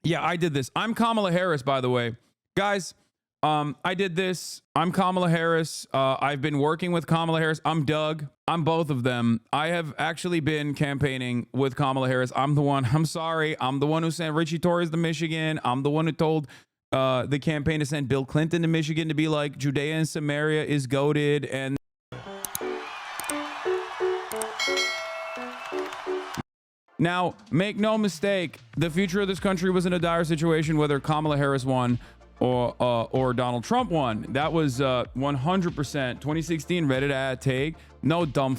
Yeah, I did this. I'm Kamala Harris, by the way. Guys, I did this. I'm Kamala Harris. I've been working with Kamala Harris. I'm Doug. I'm both of them. I have actually been campaigning with Kamala Harris. I'm the one. I'm sorry. I'm the one who sent Richie Torres to Michigan. I'm the one who told the campaign to send Bill Clinton to Michigan to be like, Judea and Samaria is goated. And now, make no mistake, the future of this country was in a dire situation whether Kamala Harris won or Donald Trump won. That was 100% 2016 Reddit ad take. No dumb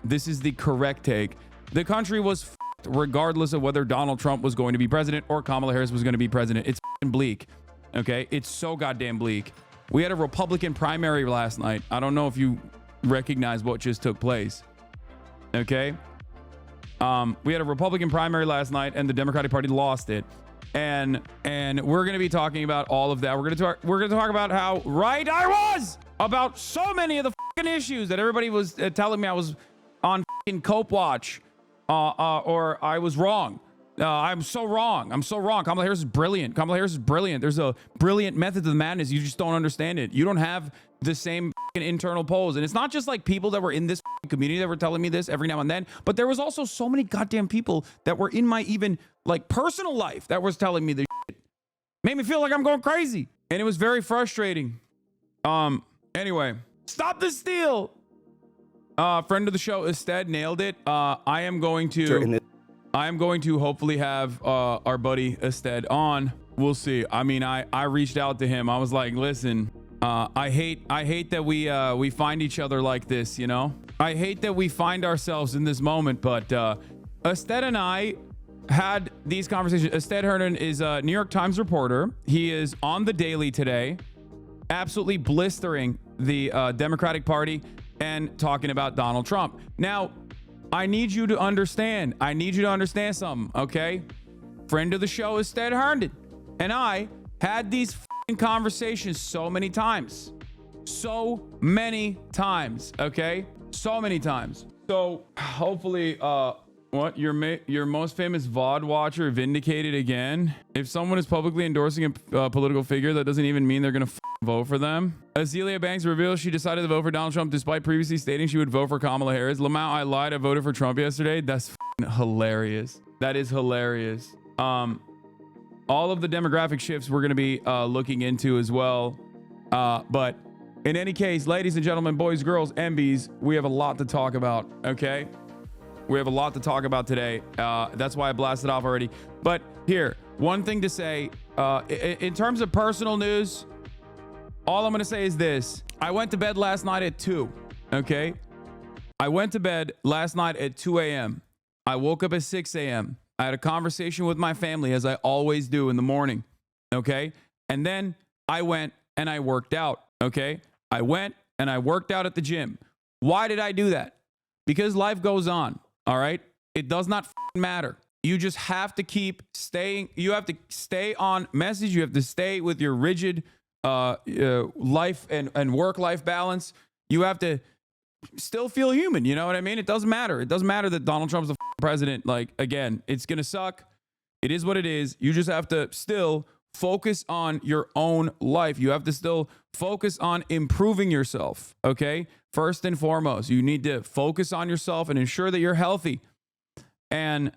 This is the correct take. The country was regardless of whether Donald Trump was going to be president or Kamala Harris was going to be president. It's bleak. Okay? It's so goddamn bleak. We had a Republican primary last night. I don't know if you recognize what just took place. Okay? We had a Republican primary last night, and the Democratic Party lost it. And we're going to be talking about all of that. We're going to talk about how right I was about so many of the fucking issues that everybody was telling me I was on fucking cope watch, or I was wrong. I'm so wrong. I'm so wrong. Kamala Harris is brilliant. Kamala Harris is brilliant. There's a brilliant method to the madness. You just don't understand it. You don't have the same internal polls. And it's not just like people that were in this community that were telling me this every now and then, but there was also so many goddamn people that were in my even like personal life that was telling me this shit. Made me feel like I'm going crazy. And it was very frustrating. Anyway, stop the steal. Friend of the show, Ested, nailed it. I am going to hopefully have our buddy Ested on. We'll see. I mean, I reached out to him. I was like, listen, I hate that we find each other like this, you know? I hate that we find ourselves in this moment, but Ested and I had these conversations. Ested Hernan is a New York Times reporter. He is on the Daily today, absolutely blistering the Democratic Party and talking about Donald Trump. Now, I need you to understand. I need you to understand something, okay? Friend of the show is Ested Hernan, and I had these conversations so many times, okay? So many times. So hopefully, what your most famous VOD watcher vindicated again? If someone is publicly endorsing a political figure, that doesn't even mean they're gonna vote for them. Azealia Banks reveals she decided to vote for Donald Trump despite previously stating she would vote for Kamala Harris. Lamau, I lied. I voted for Trump yesterday. That's hilarious. That is hilarious. All of the demographic shifts we're going to be looking into as well. But in any case, ladies and gentlemen, boys, girls, MBs, we have a lot to talk about, okay? We have a lot to talk about today. That's why I blasted off already. But here, one thing to say, in terms of personal news, all I'm going to say is this. I went to bed last night at 2, okay? I went to bed last night at 2 a.m. I woke up at 6 a.m. I had a conversation with my family, as I always do in the morning, okay? And then I went and I worked out, okay? I went and I worked out at the gym. Why did I do that? Because life goes on, all right? It does not matter. You just have to keep staying. You have to stay on message. You have to stay with your rigid life and work-life balance. You have to still feel human. You know what I mean? It doesn't matter. It doesn't matter that Donald Trump's the president. Like, again, it's going to suck. It is what it is. You just have to still focus on your own life. You have to still focus on improving yourself. Okay. First and foremost, you need to focus on yourself and ensure that you're healthy. And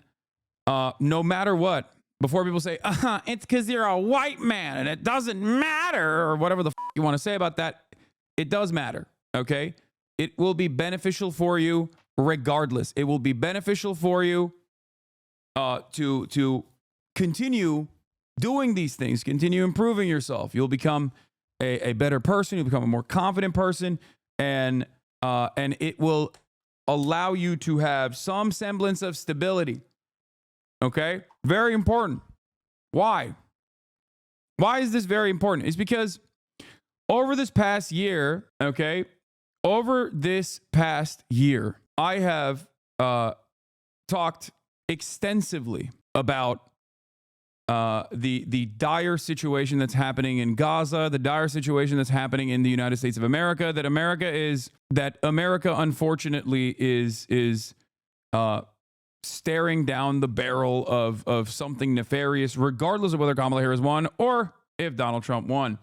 no matter what, before people say, it's because you're a white man and it doesn't matter, or whatever the you want to say about that, it does matter. Okay. It will be beneficial for you regardless. It will be beneficial for you to continue doing these things, continue improving yourself. You'll become a better person. You'll become a more confident person, and it will allow you to have some semblance of stability. Okay? Very important. Why? Why is this very important? It's because over this past year, okay, I have talked extensively about the dire situation that's happening in Gaza, the dire situation that's happening in the United States of America, that America unfortunately is staring down the barrel of something nefarious, regardless of whether Kamala Harris won or if Donald Trump won.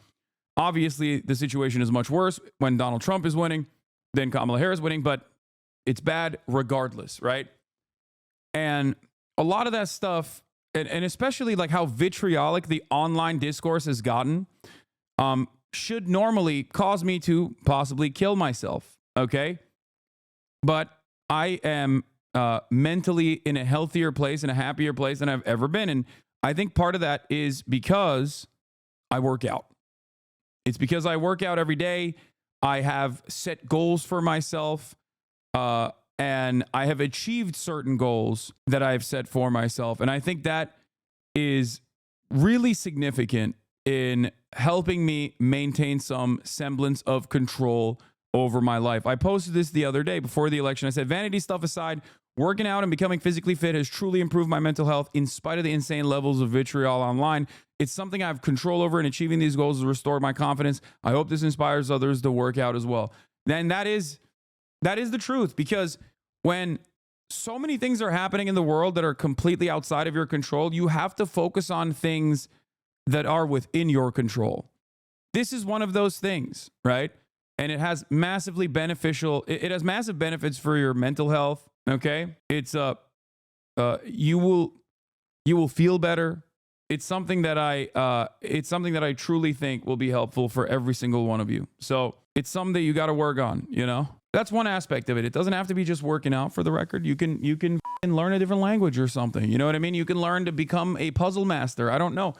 Obviously, the situation is much worse when Donald Trump is winning than Kamala Harris winning, but it's bad regardless, right? And a lot of that stuff, and especially like how vitriolic the online discourse has gotten, should normally cause me to possibly kill myself, okay? But I am mentally in a healthier place and a happier place than I've ever been. And I think part of that is because I work out. It's because I work out every day. I have set goals for myself, and I have achieved certain goals that I've set for myself. And I think that is really significant in helping me maintain some semblance of control over my life. I posted this the other day before the election. I said, vanity stuff aside, working out and becoming physically fit has truly improved my mental health in spite of the insane levels of vitriol online. It's something I have control over, and achieving these goals has restored my confidence. I hope this inspires others to work out as well. And that is the truth, because when so many things are happening in the world that are completely outside of your control, you have to focus on things that are within your control. This is one of those things, right? And it has massively beneficial, it has massive benefits for your mental health, okay? It's you will feel better. It's something that I truly think will be helpful for every single one of you. So it's something that you got to work on, you know? That's one aspect of it. It doesn't have to be just working out, for the record. You can learn a different language or something. You know what I mean? You can learn to become a puzzle master. I don't know.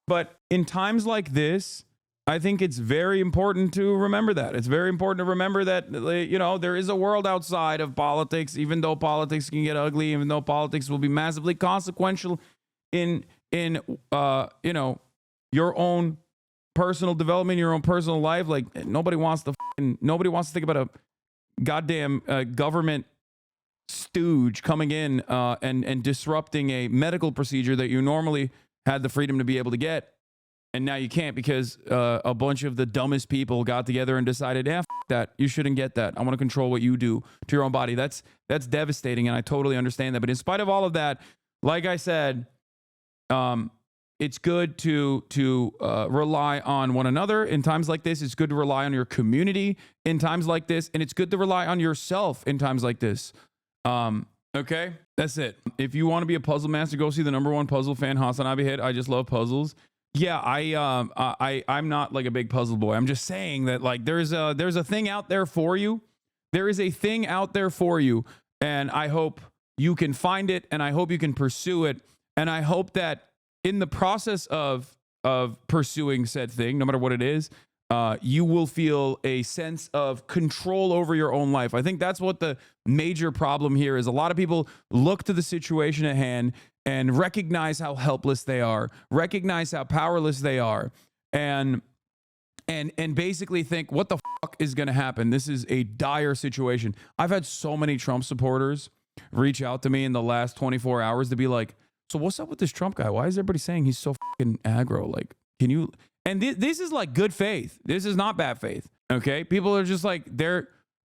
But in times like this, I think it's very important to remember that. It's very important to remember that, you know, there is a world outside of politics, even though politics can get ugly, even though politics will be massively consequential in you know, your own personal development, your own personal life. Like, nobody wants to think about a goddamn government stooge coming in and disrupting a medical procedure that you normally had the freedom to be able to get. And now you can't because a bunch of the dumbest people got together and decided, yeah, that. You shouldn't get that. I want to control what you do to your own body. That's devastating, and I totally understand that. But in spite of all of that, like I said, it's good to rely on one another in times like this. It's good to rely on your community in times like this, and it's good to rely on yourself in times like this. Okay, that's it. If you want to be a puzzle master, go see the #1 puzzle fan HasanAbi hit. I just love puzzles. Yeah, I'm not like a big puzzle boy. I'm just saying that, like, there's a thing out there for you. There is a thing out there for you, and I hope you can find it, and I hope you can pursue it, and I hope that in the process of pursuing said thing, no matter what it is, you will feel a sense of control over your own life. I think that's what the major problem here is. A lot of people look to the situation at hand and recognize how helpless they are, recognize how powerless they are, and basically think, what the fuck is going to happen? This is a dire situation. I've had so many Trump supporters reach out to me in the last 24 hours to be like, so what's up with this Trump guy? Why is everybody saying he's so fucking aggro? Like, can you... And this is like good faith. This is not bad faith. Okay? People are just like, they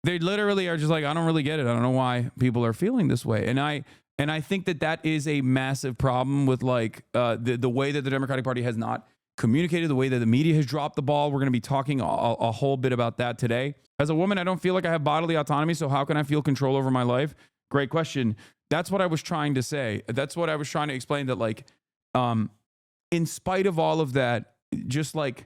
literally are just like, I don't really get it. I don't know why people are feeling this way. And I think that is a massive problem with, like, the way that the Democratic Party has not communicated, the way that the media has dropped the ball. We're going to be talking a whole bit about that today. As a woman, I don't feel like I have bodily autonomy, so how can I feel control over my life? Great question. That's what I was trying to say. That's what I was trying to explain, that, like, in spite of all of that, just like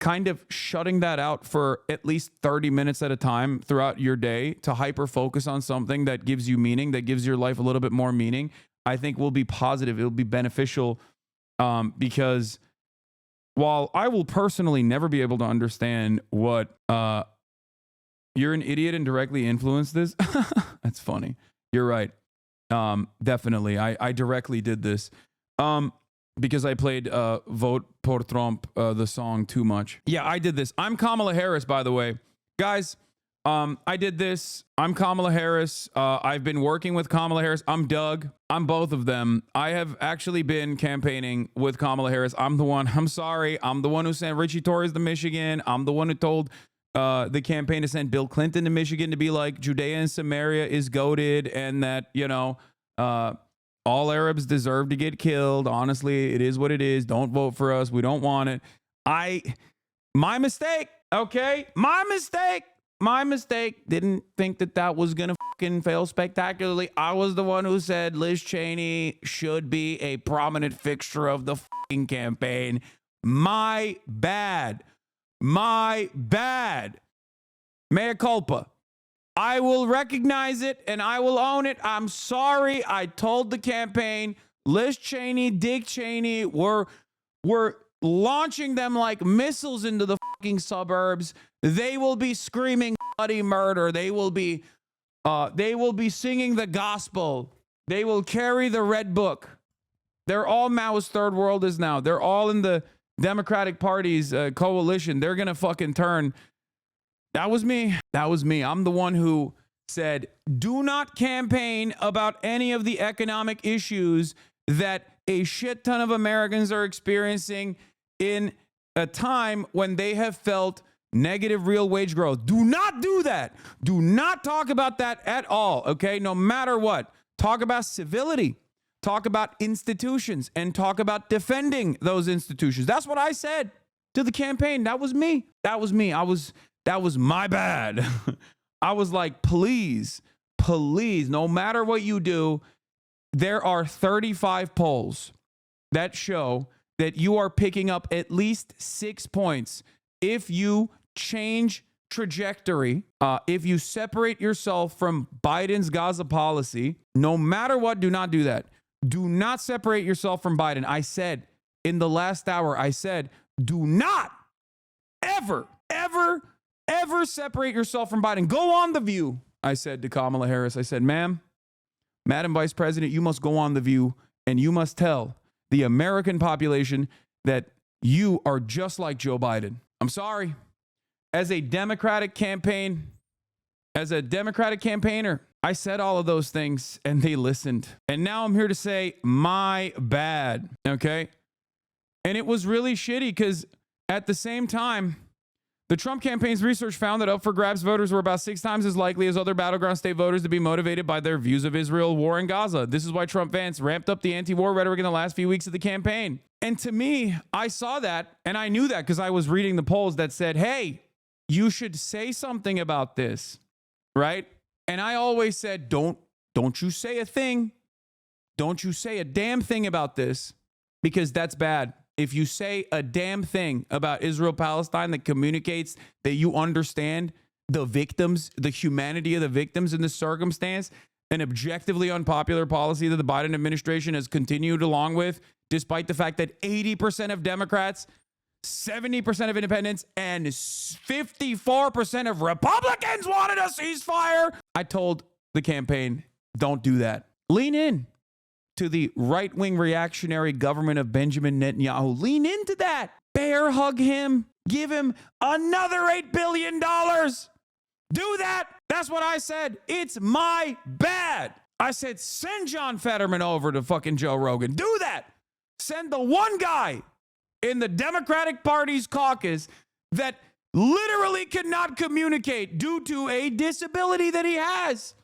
kind of shutting that out for at least 30 minutes at a time throughout your day to hyper focus on something that gives you meaning, that gives your life a little bit more meaning, I think will be positive. It'll be beneficial, because while I will personally never be able to understand what you're an idiot and directly influenced this. That's funny. You're right. Definitely. I directly did this. Because I played Vote por Trump, the song, too much. Yeah, I did this. I'm Kamala Harris, by the way. Guys, I did this. I'm Kamala Harris. I've been working with Kamala Harris. I'm Doug. I'm both of them. I have actually been campaigning with Kamala Harris. I'm the one. I'm sorry. I'm the one who sent Richie Torres to Michigan. I'm the one who told the campaign to send Bill Clinton to Michigan to be like, Judea and Samaria is goated, and that, you know, All Arabs deserve to get killed. Honestly, it is what it is. Don't vote for us. We don't want it. My mistake. Okay. My mistake. Didn't think that was going to fucking fail spectacularly. I was the one who said Liz Cheney should be a prominent fixture of the fucking campaign. My bad. Mea culpa. I will recognize it and I will own it. I'm sorry. I told the campaign, Liz Cheney, Dick Cheney, we're launching them like missiles into the fucking suburbs. They will be screaming bloody murder. They will be singing the gospel. They will carry the red book. They're all Maoist third worlders now. They're all in the Democratic Party's coalition. They're going to fucking turn. That was me. I'm the one who said, do not campaign about any of the economic issues that a shit ton of Americans are experiencing in a time when they have felt negative real wage growth. Do not do that. Do not talk about that at all, okay? No matter what. Talk about civility. Talk about institutions and talk about defending those institutions. That's what I said to the campaign. That was me. That was my bad. I was like, please, no matter what you do, there are 35 polls that show that you are picking up at least 6 points if you change trajectory, if you separate yourself from Biden's Gaza policy. No matter what, do not do that. Do not separate yourself from Biden. I said in the last hour, do not ever separate yourself from Biden. Go on The View. I said to Kamala Harris, I said, Madam Vice President, you must go on The View and you must tell the American population that you are just like Joe Biden. I'm sorry. As a Democratic campaigner, I said all of those things and they listened. And now I'm here to say my bad. Okay. And it was really shitty because at the same time, the Trump campaign's research found that up for grabs voters were about 6 times as likely as other battleground state voters to be motivated by their views of Israel, war, and Gaza. This is why Trump Vance ramped up the anti-war rhetoric in the last few weeks of the campaign. And to me, I saw that and I knew that because I was reading the polls that said, hey, you should say something about this, right? And I always said, don't you say a thing. Don't you say a damn thing about this because that's bad. If you say a damn thing about Israel-Palestine that communicates that you understand the victims, the humanity of the victims in this circumstance, an objectively unpopular policy that the Biden administration has continued along with, despite the fact that 80% of Democrats, 70% of independents, and 54% of Republicans wanted a ceasefire. I told the campaign, don't do that. Lean in to the right-wing reactionary government of Benjamin Netanyahu. Lean into that. Bear hug him. Give him another $8 billion. Do that. That's what I said. It's my bad. I said, send John Fetterman over to fucking Joe Rogan. Do that. Send the one guy in the Democratic Party's caucus that literally cannot communicate due to a disability that he has.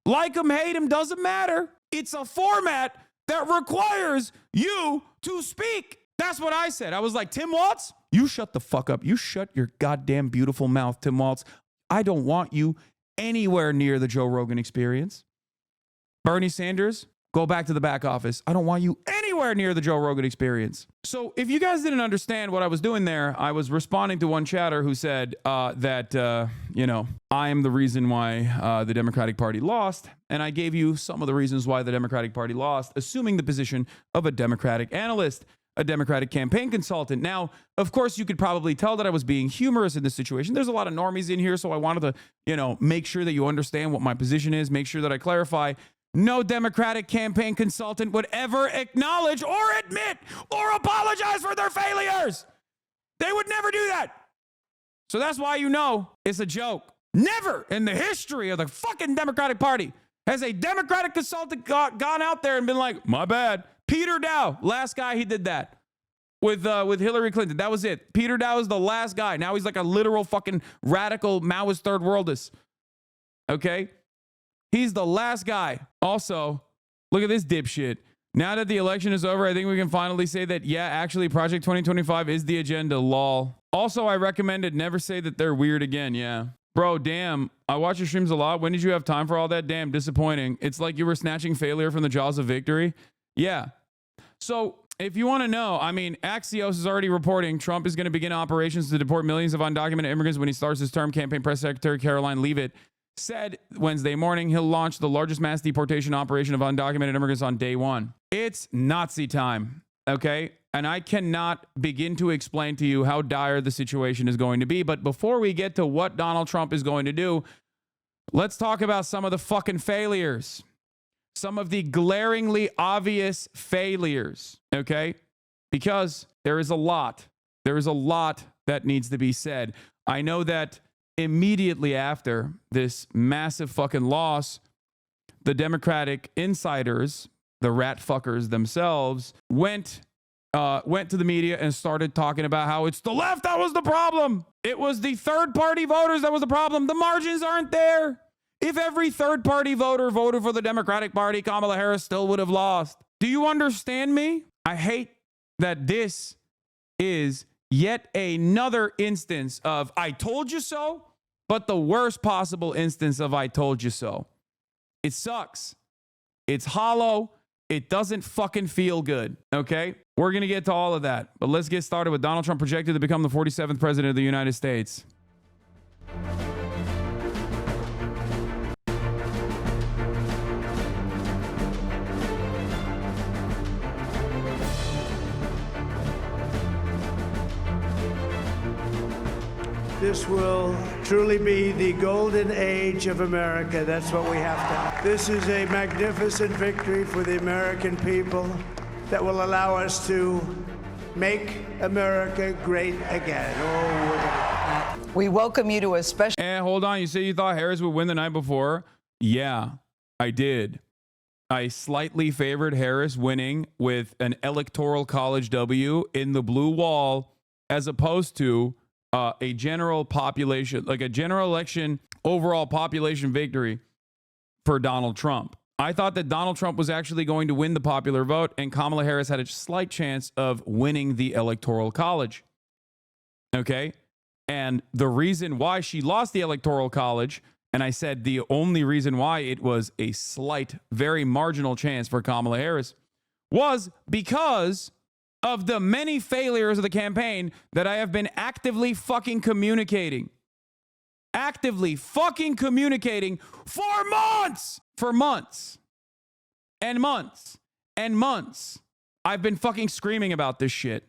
Like him, hate him, doesn't matter. It's a format that requires you to speak. That's what I said. I was like, Tim Walz, you shut the fuck up. You shut your goddamn beautiful mouth, Tim Walz. I don't want you anywhere near the Joe Rogan Experience. Bernie Sanders, go back to the back office. I don't want you anywhere near the Joe Rogan Experience. So if you guys didn't understand what I was doing there, I was responding to one chatter who said that I am the reason why the Democratic Party lost. And I gave you some of the reasons why the Democratic Party lost, assuming the position of a Democratic analyst, a Democratic campaign consultant. Now, of course, you could probably tell that I was being humorous in this situation. There's a lot of normies in here, so I wanted to, make sure that you understand what my position is, make sure that I clarify. No Democratic campaign consultant would ever acknowledge or admit or apologize for their failures. They would never do that. So that's why it's a joke. Never in the history of the fucking Democratic Party has a Democratic consultant gone out there and been like, my bad. Peter Dow, last guy he did that with Hillary Clinton. That was it. Peter Dow is the last guy. Now he's like a literal fucking radical Maoist third worldist. Okay? He's the last guy. Also, Look at this dipshit. Now that the election is over, I think we can finally say that, yeah, actually, Project 2025 is the agenda, lol. Also, I recommended never say that they're weird again, yeah. Bro, damn, I watch your streams a lot. When did you have time for all that? Damn, disappointing. It's like you were snatching failure from the jaws of victory. Yeah. So, if you want to know, I mean, Axios is already reporting Trump is going to begin operations to deport millions of undocumented immigrants when he starts his term. Campaign press secretary Caroline Leavitt said Wednesday morning he'll launch the largest mass deportation operation of undocumented immigrants on day one. It's Nazi time, okay? And I cannot begin to explain to you how dire the situation is going to be. But before we get to what Donald Trump is going to do, let's talk about some of the fucking failures. Some of the glaringly obvious failures, okay? Because there is a lot. There is a lot that needs to be said. I know that immediately after this massive fucking loss, the Democratic insiders, the rat fuckers themselves, went to the media and started talking about how it's the left that was the problem. It was the third-party voters that was the problem. The margins aren't there. If every third-party voter voted for the Democratic Party, Kamala Harris still would have lost. Do you understand me? I hate that this is yet another instance of I told you so, but the worst possible instance of I told you so. It sucks. It's hollow. It doesn't fucking feel good, okay? We're going to get to all of that, but let's get started with Donald Trump projected to become the 47th president of the United States. This will truly be the golden age of America. That's what we have to have. This is a magnificent victory for the American people that will allow us to make America great again. Oh, we welcome you to a special... And hold on, you say you thought Harris would win the night before? Yeah, I did. I slightly favored Harris winning with an electoral college W in the blue wall as opposed to a general population, like a general election overall population victory for Donald Trump. I thought that Donald Trump was actually going to win the popular vote and Kamala Harris had a slight chance of winning the electoral college. Okay? And the reason why she lost the electoral college, and I said the only reason why it was a slight, very marginal chance for Kamala Harris, was because of the many failures of the campaign that I have been actively fucking communicating. Actively fucking communicating for months! For months. And months. And months. I've been fucking screaming about this shit.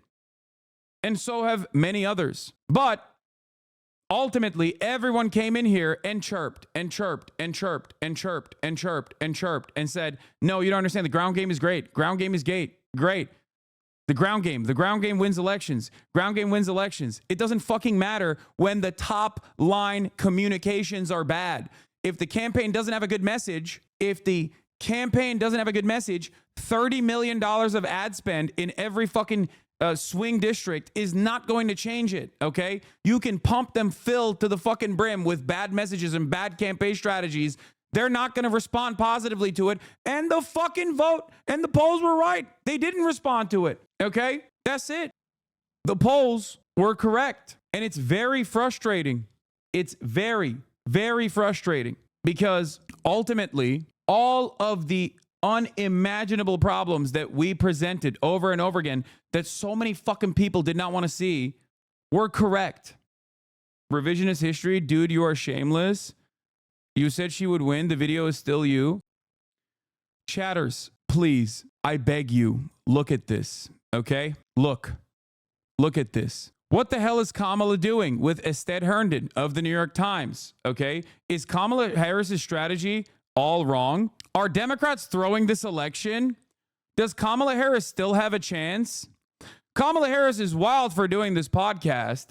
And so have many others. But ultimately, everyone came in here and chirped and chirped and chirped and chirped and chirped and chirped and said, no, you don't understand. The ground game is great. Ground game is great. The ground game wins elections. Ground game wins elections. It doesn't fucking matter when the top line communications are bad. If the campaign doesn't have a good message, $30 million of ad spend in every fucking swing district is not going to change it, okay? You can pump them filled to the fucking brim with bad messages and bad campaign strategies. They're not going to respond positively to it. And the fucking vote and the polls were right. They didn't respond to it. Okay? That's it. The polls were correct. And it's very frustrating. It's very, very frustrating because ultimately all of the unimaginable problems that we presented over and over again that so many fucking people did not want to see were correct. Revisionist history, dude, you are shameless. You said she would win. The video is still you. Chatters, please, I beg you, look at this, okay? Look at this. What the hell is Kamala doing with Ested Herndon of the New York Times, okay? Is Kamala Harris's strategy all wrong? Are Democrats throwing this election? Does Kamala Harris still have a chance? Kamala Harris is wild for doing this podcast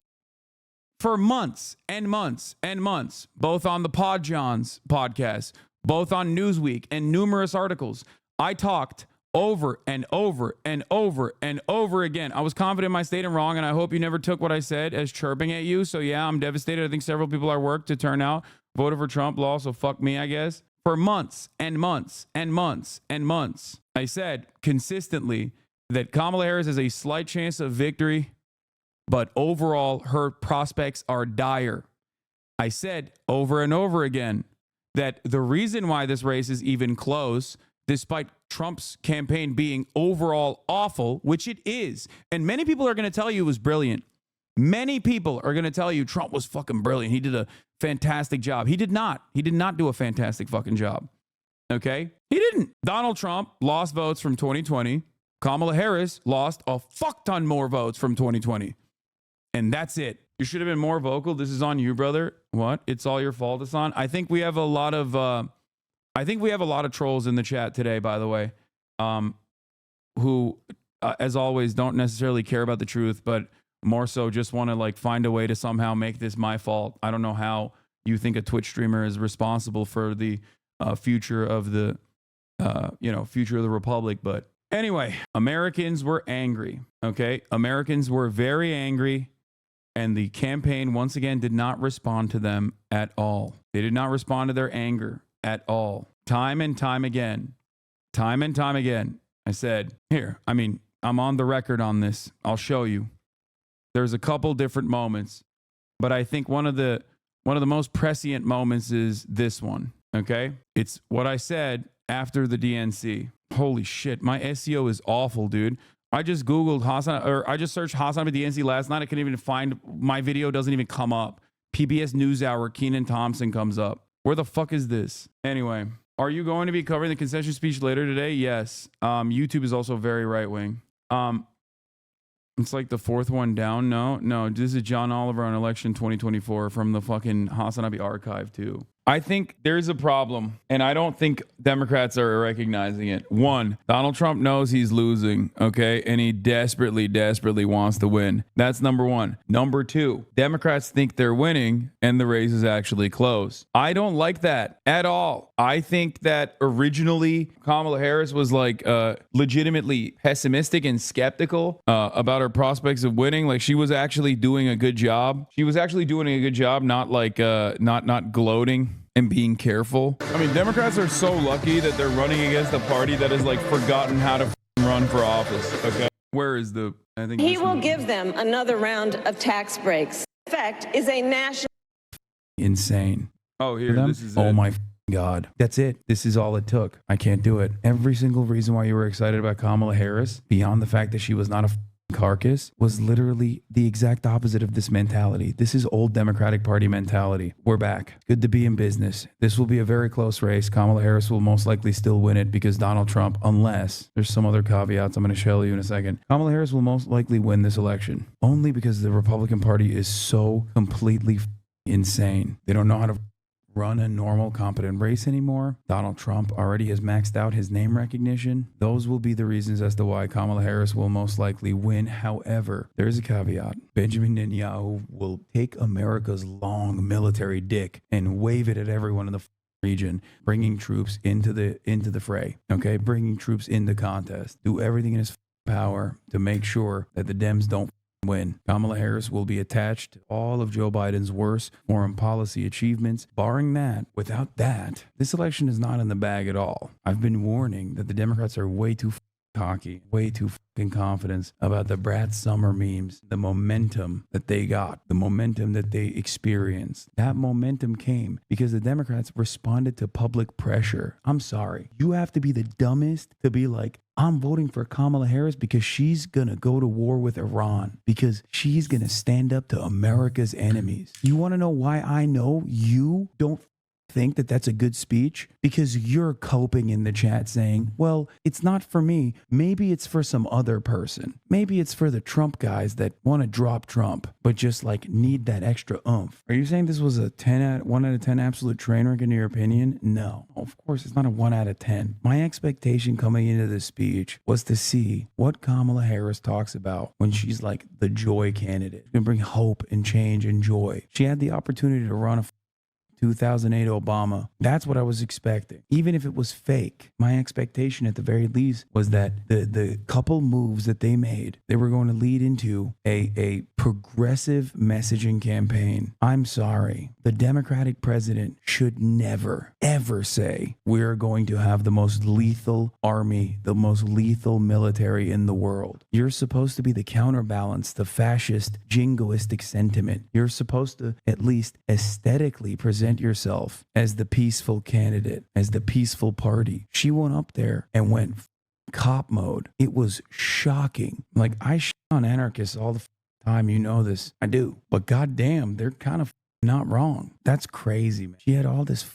for months and months and months, both on the Pod Johns podcast, both on Newsweek and numerous articles. I talked over and over and over and over again. I was confident in my statement wrong, and I hope you never took what I said as chirping at you. So yeah, I'm devastated. I think several people at work to turn out voted for Trump law, so fuck me, I guess. for months and months and months and months. I said consistently that Kamala Harris has a slight chance of victory, but overall her prospects are dire. I said over and over again that the reason why this race is even close, despite Trump's campaign being overall awful, which it is, and many people are going to tell you it was brilliant. Many people are going to tell you Trump was fucking brilliant. He did a fantastic job. He did not. He did not do a fantastic fucking job. Okay? He didn't. Donald Trump lost votes from 2020. Kamala Harris lost a fuck ton more votes from 2020. And that's it. You should have been more vocal. This is on you, brother. What? It's all your fault, Hasan. I think we have a lot of trolls in the chat today, by the way, who, as always, don't necessarily care about the truth, but more so just want to like find a way to somehow make this my fault. I don't know how you think a Twitch streamer is responsible for the future of the future of the republic. But anyway, Americans were angry. Okay, Americans were very angry, and the campaign once again did not respond to them at all. They did not respond to their anger at all. Time and time again, I said, here, I mean, I'm on the record on this. I'll show you. There's a couple different moments, but I think one of the most prescient moments is this one. Okay, it's what I said after the DNC. Holy shit, my SEO is awful, dude. I just Googled Hasan, or I just searched HasanAbi DNC last night. I couldn't even find, my video doesn't even come up. PBS NewsHour, Kenan Thompson comes up. Where the fuck is this? Anyway, are you going to be covering the concession speech later today? Yes. YouTube is also very right wing. It's like the fourth one down. No, this is John Oliver on election 2024 from the fucking HasanAbi archive too. I think there's a problem, and I don't think Democrats are recognizing it. One, Donald Trump knows he's losing, okay? And he desperately, desperately wants to win. That's number one. Number two, Democrats think they're winning, and the race is actually close. I don't like that at all. I think that originally Kamala Harris was like legitimately pessimistic and skeptical about her prospects of winning. Like she was actually doing a good job. Not like not gloating and being careful. I mean, Democrats are so lucky that they're running against a party that has like forgotten how to run for office. Okay, where is the? I think he will give them another round of tax breaks. In fact, is a national insane. Oh, here, this is. Oh my God, that's it. This is all it took. I can't do it. Every single reason why you were excited about Kamala Harris, beyond the fact that she was not a carcass, was literally the exact opposite of this mentality. This is old Democratic Party mentality. We're back. Good to be in business. This will be a very close race. Kamala Harris will most likely still win it because Donald Trump, unless there's some other caveats I'm going to show you in a second, Kamala Harris will most likely win this election only because the Republican Party is so completely insane. They don't know how to run a normal, competent race anymore. Donald Trump already has maxed out his name recognition. Those will be the reasons as to why Kamala Harris will most likely win. However, there's a caveat. Benjamin Netanyahu will take America's long military dick and wave it at everyone in the region, bringing troops into the fray. Okay, bringing troops into contest. Do everything in his power to make sure that the Dems don't win. Kamala Harris will be attached to all of Joe Biden's worst foreign policy achievements. Barring that, without that, this election is not in the bag at all. I've been warning that the Democrats are way too cocky, way too fucking confident about the Brad Summer memes, the momentum that they got, the momentum that they experienced. That momentum came because the Democrats responded to public pressure. I'm sorry. You have to be the dumbest to be like, I'm voting for Kamala Harris because she's going to go to war with Iran, because she's going to stand up to America's enemies. You want to know why I know you don't think that that's a good speech? Because you're coping in the chat saying, well, it's not for me. Maybe it's for some other person. Maybe it's for the Trump guys that want to drop Trump, but just like need that extra oomph. Are you saying this was a 1 out of 10 absolute train wreck in your opinion? No, of course it's not a 1 out of 10. My expectation coming into this speech was to see what Kamala Harris talks about when she's like the joy candidate. She's gonna bring hope and change and joy. She had the opportunity to run a 2008 Obama. That's what I was expecting. Even if it was fake, my expectation at the very least was that the couple moves that they made, they were going to lead into a progressive messaging campaign. I'm sorry. The Democratic president should never, ever say we're going to have the most lethal army, the most lethal military in the world. You're supposed to be the counterbalance to fascist, jingoistic sentiment. You're supposed to at least aesthetically present yourself as the peaceful candidate, as the peaceful party. She went up there and went cop mode. It was shocking. Like, I shit on anarchists all the time. You know this. I do. But goddamn, they're kind of not wrong. That's crazy, man. She had all this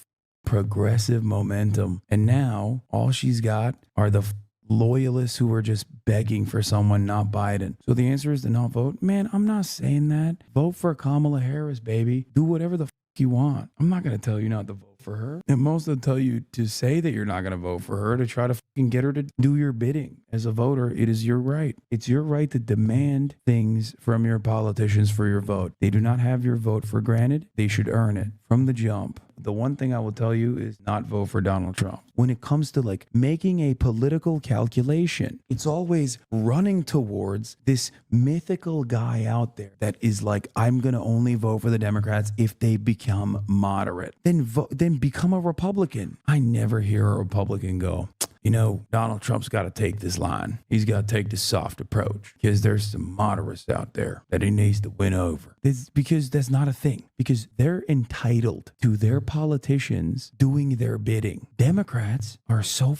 progressive momentum. And now all she's got are the loyalists who are just begging for someone, not Biden. So the answer is to not vote. Man, I'm not saying that. Vote for Kamala Harris, baby. Do whatever the you want. I'm not going to tell you not to vote for her. And most will tell you to say that you're not going to vote for her, to try to get her to do your bidding. As a voter, it is your right. It's your right to demand things from your politicians for your vote. They do not have your vote for granted. They should earn it from the jump. The one thing I will tell you is not vote for Donald Trump. When it comes to like making a political calculation, it's always running towards this mythical guy out there that is like, I'm going to only vote for the Democrats if they become moderate. Then become a Republican. I never hear a Republican go, you know, Donald Trump's got to take this line. He's got to take the soft approach because there's some moderates out there that he needs to win over. Because that's not a thing. Because they're entitled to their politicians doing their bidding. Democrats are so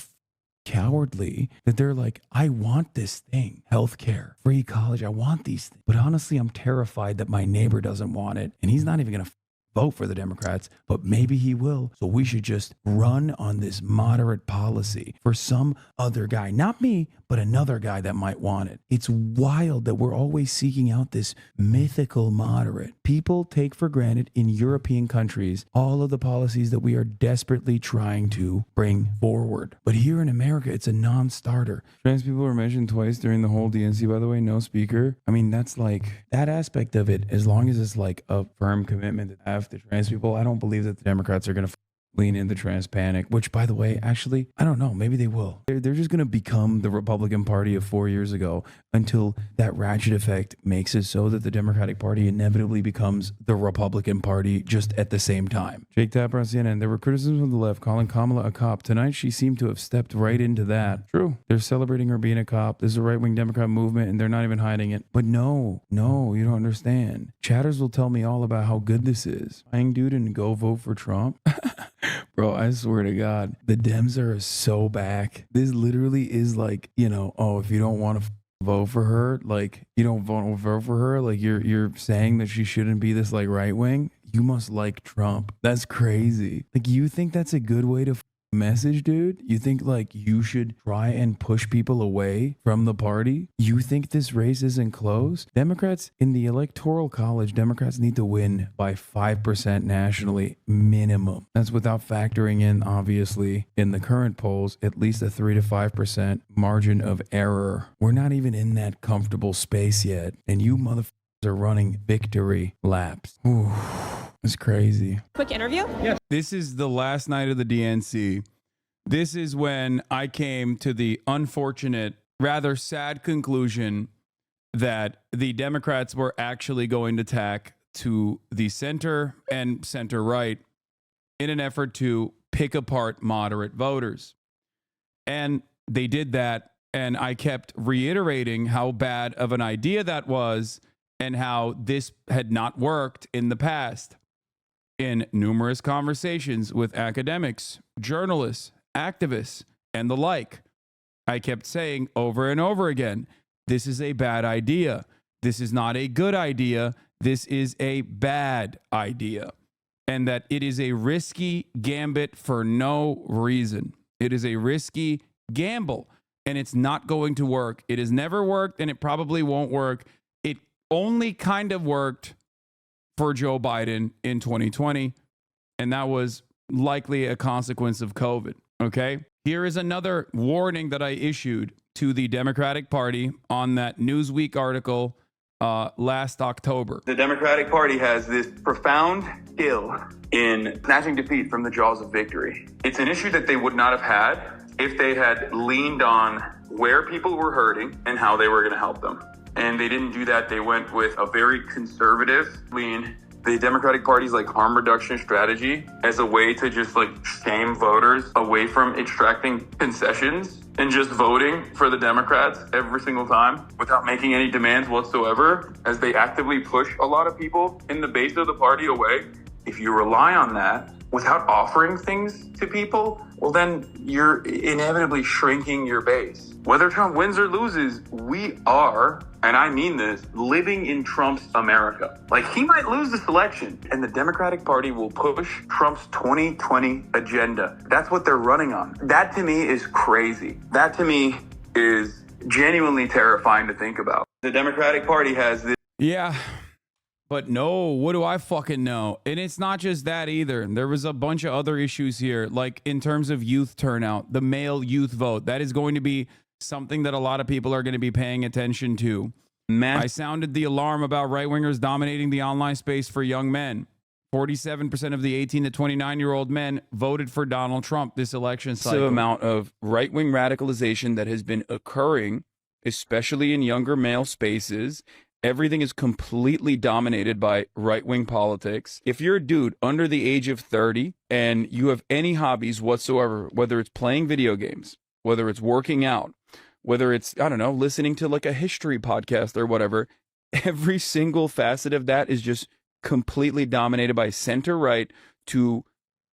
cowardly that they're like, I want this thing, healthcare, free college. I want these things. But honestly, I'm terrified that my neighbor doesn't want it. And he's not even going to vote for the Democrats, but maybe he will. So we should just run on this moderate policy for some other guy, not me, but another guy that might want it. It's wild that we're always seeking out this mythical moderate. People take for granted in European countries all of the policies that we are desperately trying to bring forward. But here in America, it's a non-starter. Trans people were mentioned twice during the whole DNC, by the way, no speaker. I mean, that's like that aspect of it, as long as it's like a firm commitment to have to trans people, I don't believe that the Democrats are going to lean into trans panic, which, by the way, actually, I don't know. Maybe they will. They're just going to become the Republican Party of 4 years ago until that ratchet effect makes it so that the Democratic Party inevitably becomes the Republican Party just at the same time. Jake Tapper on CNN. There were criticisms from the left calling Kamala a cop. Tonight, she seemed to have stepped right into that. True. They're celebrating her being a cop. This is a right-wing Democrat movement, and they're not even hiding it. But no, you don't understand. Chatters will tell me all about how good this is. Buying dude and go vote for Trump. Bro, I swear to God, the Dems are so back. This literally is like, you know, oh, if you don't want to vote for her, like you don't vote for her, like you're saying that she shouldn't be this like right wing. You must like Trump. That's crazy. Like, you think that's a good way to message, dude? You think like you should try and push people away from the party? You think this race isn't close? Democrats in the Electoral College, Democrats need to win by 5% nationally minimum. That's without factoring in, obviously, in the current polls, at least a 3 to 5% margin of error. We're not even in that comfortable space yet, and you motherfuckers are running victory laps. Ooh. It's crazy. Quick interview? Yeah. This is the last night of the DNC. This is when I came to the unfortunate, rather sad conclusion that the Democrats were actually going to tack to the center and center right in an effort to pick apart moderate voters. And they did that. And I kept reiterating how bad of an idea that was and how this had not worked in the past. In numerous conversations with academics, journalists, activists, and the like, I kept saying over and over again, this is a bad idea. This is not a good idea. This is a bad idea. And that it is a risky gambit for no reason. It is a risky gamble, and it's not going to work. It has never worked, and it probably won't work. It only kind of worked for Joe Biden in 2020, and that was likely a consequence of COVID, okay? Here is another warning that I issued to the Democratic Party on that Newsweek article last October. The Democratic Party has this profound skill in snatching defeat from the jaws of victory. It's an issue that they would not have had if they had leaned on where people were hurting and how they were going to help them. And they didn't do that. They went with a very conservative lean. The Democratic Party's like harm reduction strategy as a way to just like shame voters away from extracting concessions and just voting for the Democrats every single time without making any demands whatsoever, as they actively push a lot of people in the base of the party away. If you rely on that without offering things to people, well, then you're inevitably shrinking your base. Whether Trump wins or loses, we are, and I mean this, living in Trump's America. Like, he might lose this election, and the Democratic Party will push Trump's 2020 agenda. That's what they're running on. That to me is crazy. That to me is genuinely terrifying to think about. The Democratic Party has this. Yeah. But no, what do I fucking know? And it's not just that either. There was a bunch of other issues here, like in terms of youth turnout, the male youth vote. That is going to be something that a lot of people are going to be paying attention to. I sounded the alarm about right-wingers dominating the online space for young men. 47% of the 18 to 29-year-old men voted for Donald Trump this election cycle. The amount of right-wing radicalization that has been occurring, especially in younger male spaces. Everything is completely dominated by right-wing politics. If you're a dude under the age of 30 and you have any hobbies whatsoever, whether it's playing video games, whether it's working out, whether it's, I don't know, listening to like a history podcast or whatever, every single facet of that is just completely dominated by center-right to,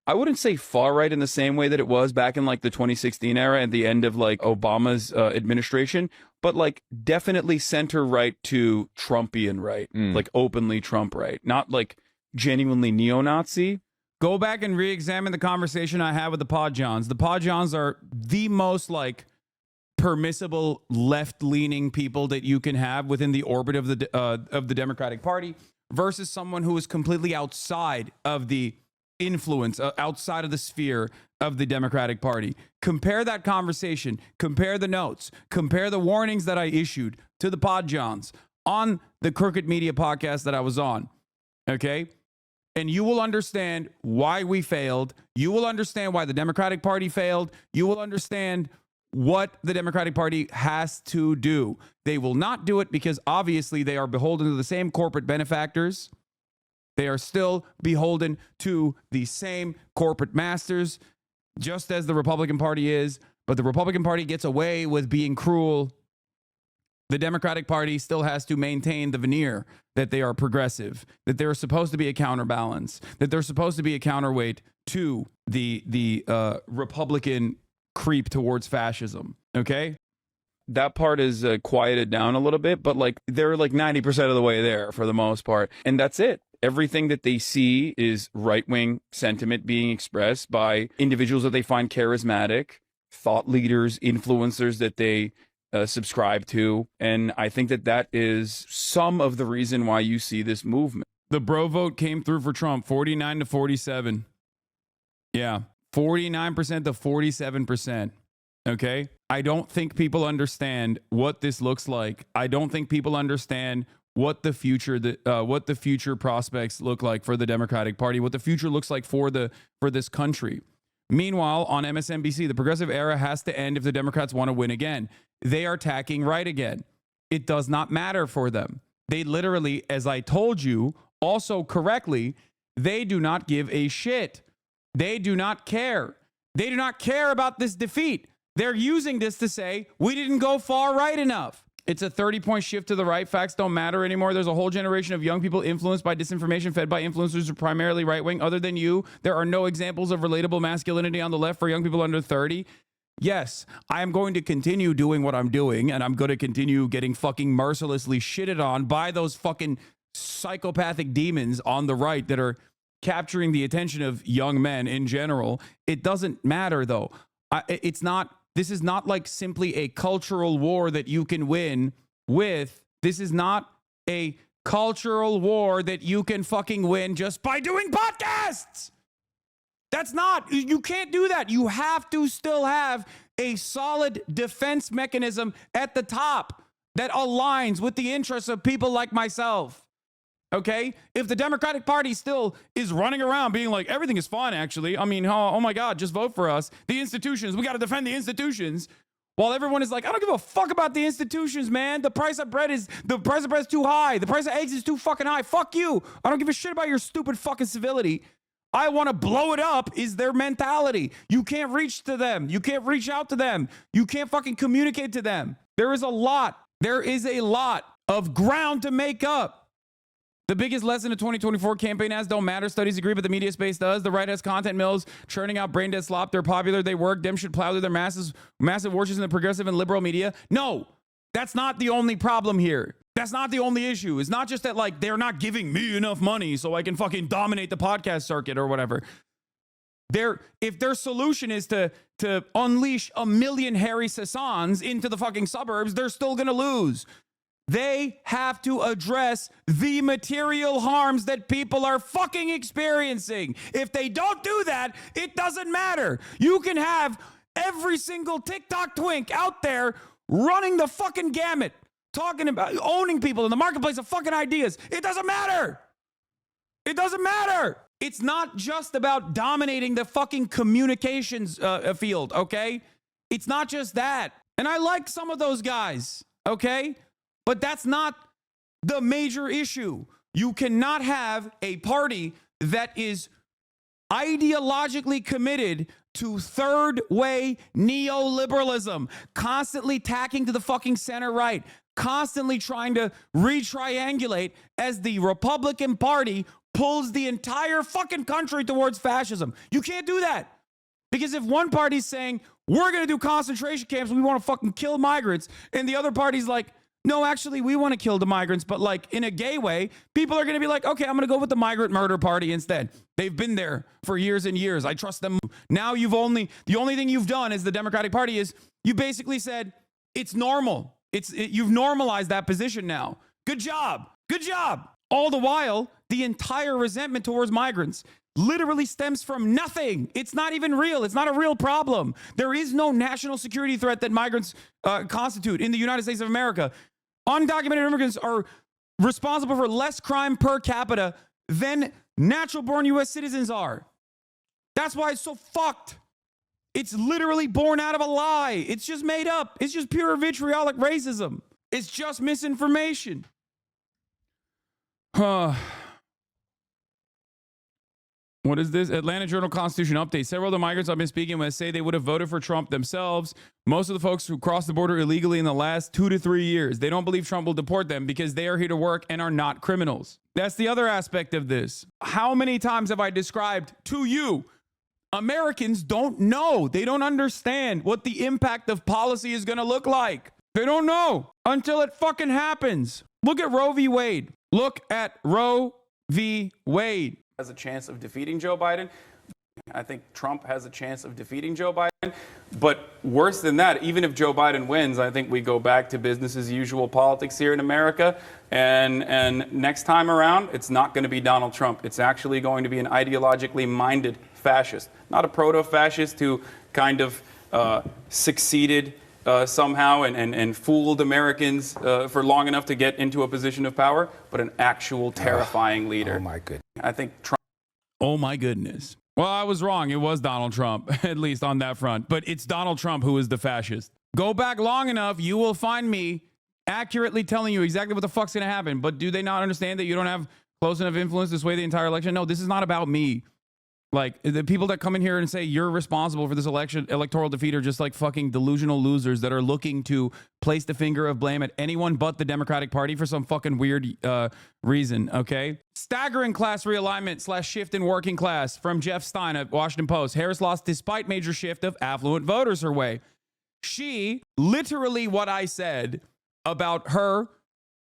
I wouldn't say far-right in the same way that it was back in like the 2016 era at the end of like Obama's administration, but like definitely center-right to Trumpian right, like openly Trump right, not like genuinely neo-Nazi. Go back and re-examine the conversation I had with the Pod Johns. The Pod Johns are the most like permissible left-leaning people that you can have within the orbit of the Democratic Party versus someone who is completely outside of the influence, outside of the sphere of the Democratic Party. Compare that conversation, compare the notes, compare the warnings that I issued to the Pod Johns on the Crooked Media podcast that I was on, okay? And you will understand why we failed. You will understand why the Democratic Party failed. You will understand what the Democratic Party has to do. They will not do it because obviously they are beholden to the same corporate benefactors. They are still beholden to the same corporate masters, just as the Republican Party is. But the Republican Party gets away with being cruel. The Democratic Party still has to maintain the veneer that they are progressive, that they're supposed to be a counterbalance, that they're supposed to be a counterweight to the Republican creep towards fascism. Okay? That part is quieted down a little bit, but like they're like 90% of the way there for the most part. And that's it. Everything that they see is right-wing sentiment being expressed by individuals that they find charismatic, thought leaders, influencers that they subscribe to. And I think that that is some of the reason why you see this movement. The bro vote came through for Trump, 49 to 47. Yeah, 49% to 47%. Okay? I don't think people understand what this looks like. I don't think people understand what the future prospects look like for the Democratic Party, what the future looks like for this country. Meanwhile, on MSNBC, the progressive era has to end if the Democrats want to win again. They are tacking right again. It does not matter for them. They literally, as I told you, also correctly, they do not give a shit. They do not care. They do not care about this defeat. They're using this to say, we didn't go far right enough. It's a 30-point shift to the right. Facts don't matter anymore. There's a whole generation of young people influenced by disinformation, fed by influencers who are primarily right-wing. Other than you, there are no examples of relatable masculinity on the left for young people under 30. Yes, I am going to continue doing what I'm doing, and I'm going to continue getting fucking mercilessly shitted on by those fucking psychopathic demons on the right that are capturing the attention of young men in general. It doesn't matter, though. This is not like simply a cultural war that you can win with. This is not a cultural war that you can fucking win just by doing podcasts. That's not, you can't do that. You have to still have a solid defense mechanism at the top that aligns with the interests of people like myself. Okay? If the Democratic Party still is running around being like, everything is fine, actually. I mean, oh my God, just vote for us. The institutions, we got to defend the institutions. While everyone is like, I don't give a fuck about the institutions, man. The price of bread is too high. The price of eggs is too fucking high. Fuck you. I don't give a shit about your stupid fucking civility. I want to blow it up is their mentality. You can't reach to them. You can't reach out to them. You can't fucking communicate to them. There is a lot of ground to make up. The biggest lesson of 2024 campaign ads don't matter. Studies agree, but the media space does. The right has content mills churning out brain dead slop. They're popular. They work. Dem should plow through their massive wars in the progressive and liberal media. No, that's not the only problem here. That's not the only issue. It's not just that, like, they're not giving me enough money so I can fucking dominate the podcast circuit or whatever. If their solution is to unleash 1 million Harry Hasans into the fucking suburbs, they're still going to lose. They have to address the material harms that people are fucking experiencing. If they don't do that, it doesn't matter. You can have every single TikTok twink out there running the fucking gamut, talking about owning people in the marketplace of fucking ideas. It doesn't matter. It doesn't matter. It's not just about dominating the fucking communications field, okay? It's not just that. And I like some of those guys, okay? But that's not the major issue. You cannot have a party that is ideologically committed to third way neoliberalism, constantly tacking to the fucking center right, constantly trying to re-triangulate as the Republican Party pulls the entire fucking country towards fascism. You can't do that. Because if one party's saying, we're going to do concentration camps, we want to fucking kill migrants, and the other party's like, no, actually, we want to kill the migrants, but like in a gay way, people are going to be like, okay, I'm going to go with the migrant murder party instead. They've been there for years and years. I trust them. Now the only thing you've done as the Democratic Party is you basically said it's normal. You've normalized that position now. Good job. Good job. All the while, the entire resentment towards migrants literally stems from nothing. It's not even real. It's not a real problem. There is no national security threat that migrants constitute in the United States of America. Undocumented immigrants are responsible for less crime per capita than natural-born U.S. citizens are. That's why it's so fucked. It's literally born out of a lie. It's just made up. It's just pure vitriolic racism. It's just misinformation. What is this? Atlanta Journal-Constitution update. Several of the migrants I've been speaking with say they would have voted for Trump themselves. Most of the folks who crossed the border illegally in the last 2 to 3 years, they don't believe Trump will deport them because they are here to work and are not criminals. That's the other aspect of this. How many times have I described to you, Americans don't know. They don't understand what the impact of policy is going to look like. They don't know until it fucking happens. Look at Roe v. Wade. Look at Roe v. Wade. Has a chance of defeating Joe Biden. I think Trump has a chance of defeating Joe Biden. But worse than that, even if Joe Biden wins, I think we go back to business as usual politics here in America. And next time around, it's not going to be Donald Trump. It's actually going to be an ideologically minded fascist, not a proto-fascist who kind of succeeded somehow and fooled Americans for long enough to get into a position of power, but an actual terrifying leader. Oh, my goodness. I think Trump. Oh, my goodness. Well, I was wrong. It was Donald Trump, at least on that front. But it's Donald Trump who is the fascist. Go back long enough, you will find me accurately telling you exactly what the fuck's going to happen. But do they not understand that you don't have close enough influence to sway the entire election? No, this is not about me. Like, the people that come in here and say you're responsible for this electoral defeat are just like fucking delusional losers that are looking to place the finger of blame at anyone but the Democratic Party for some fucking weird reason, okay? Staggering class realignment / shift in working class from Jeff Stein at Washington Post. Harris lost despite major shift of affluent voters her way. She, literally what I said about her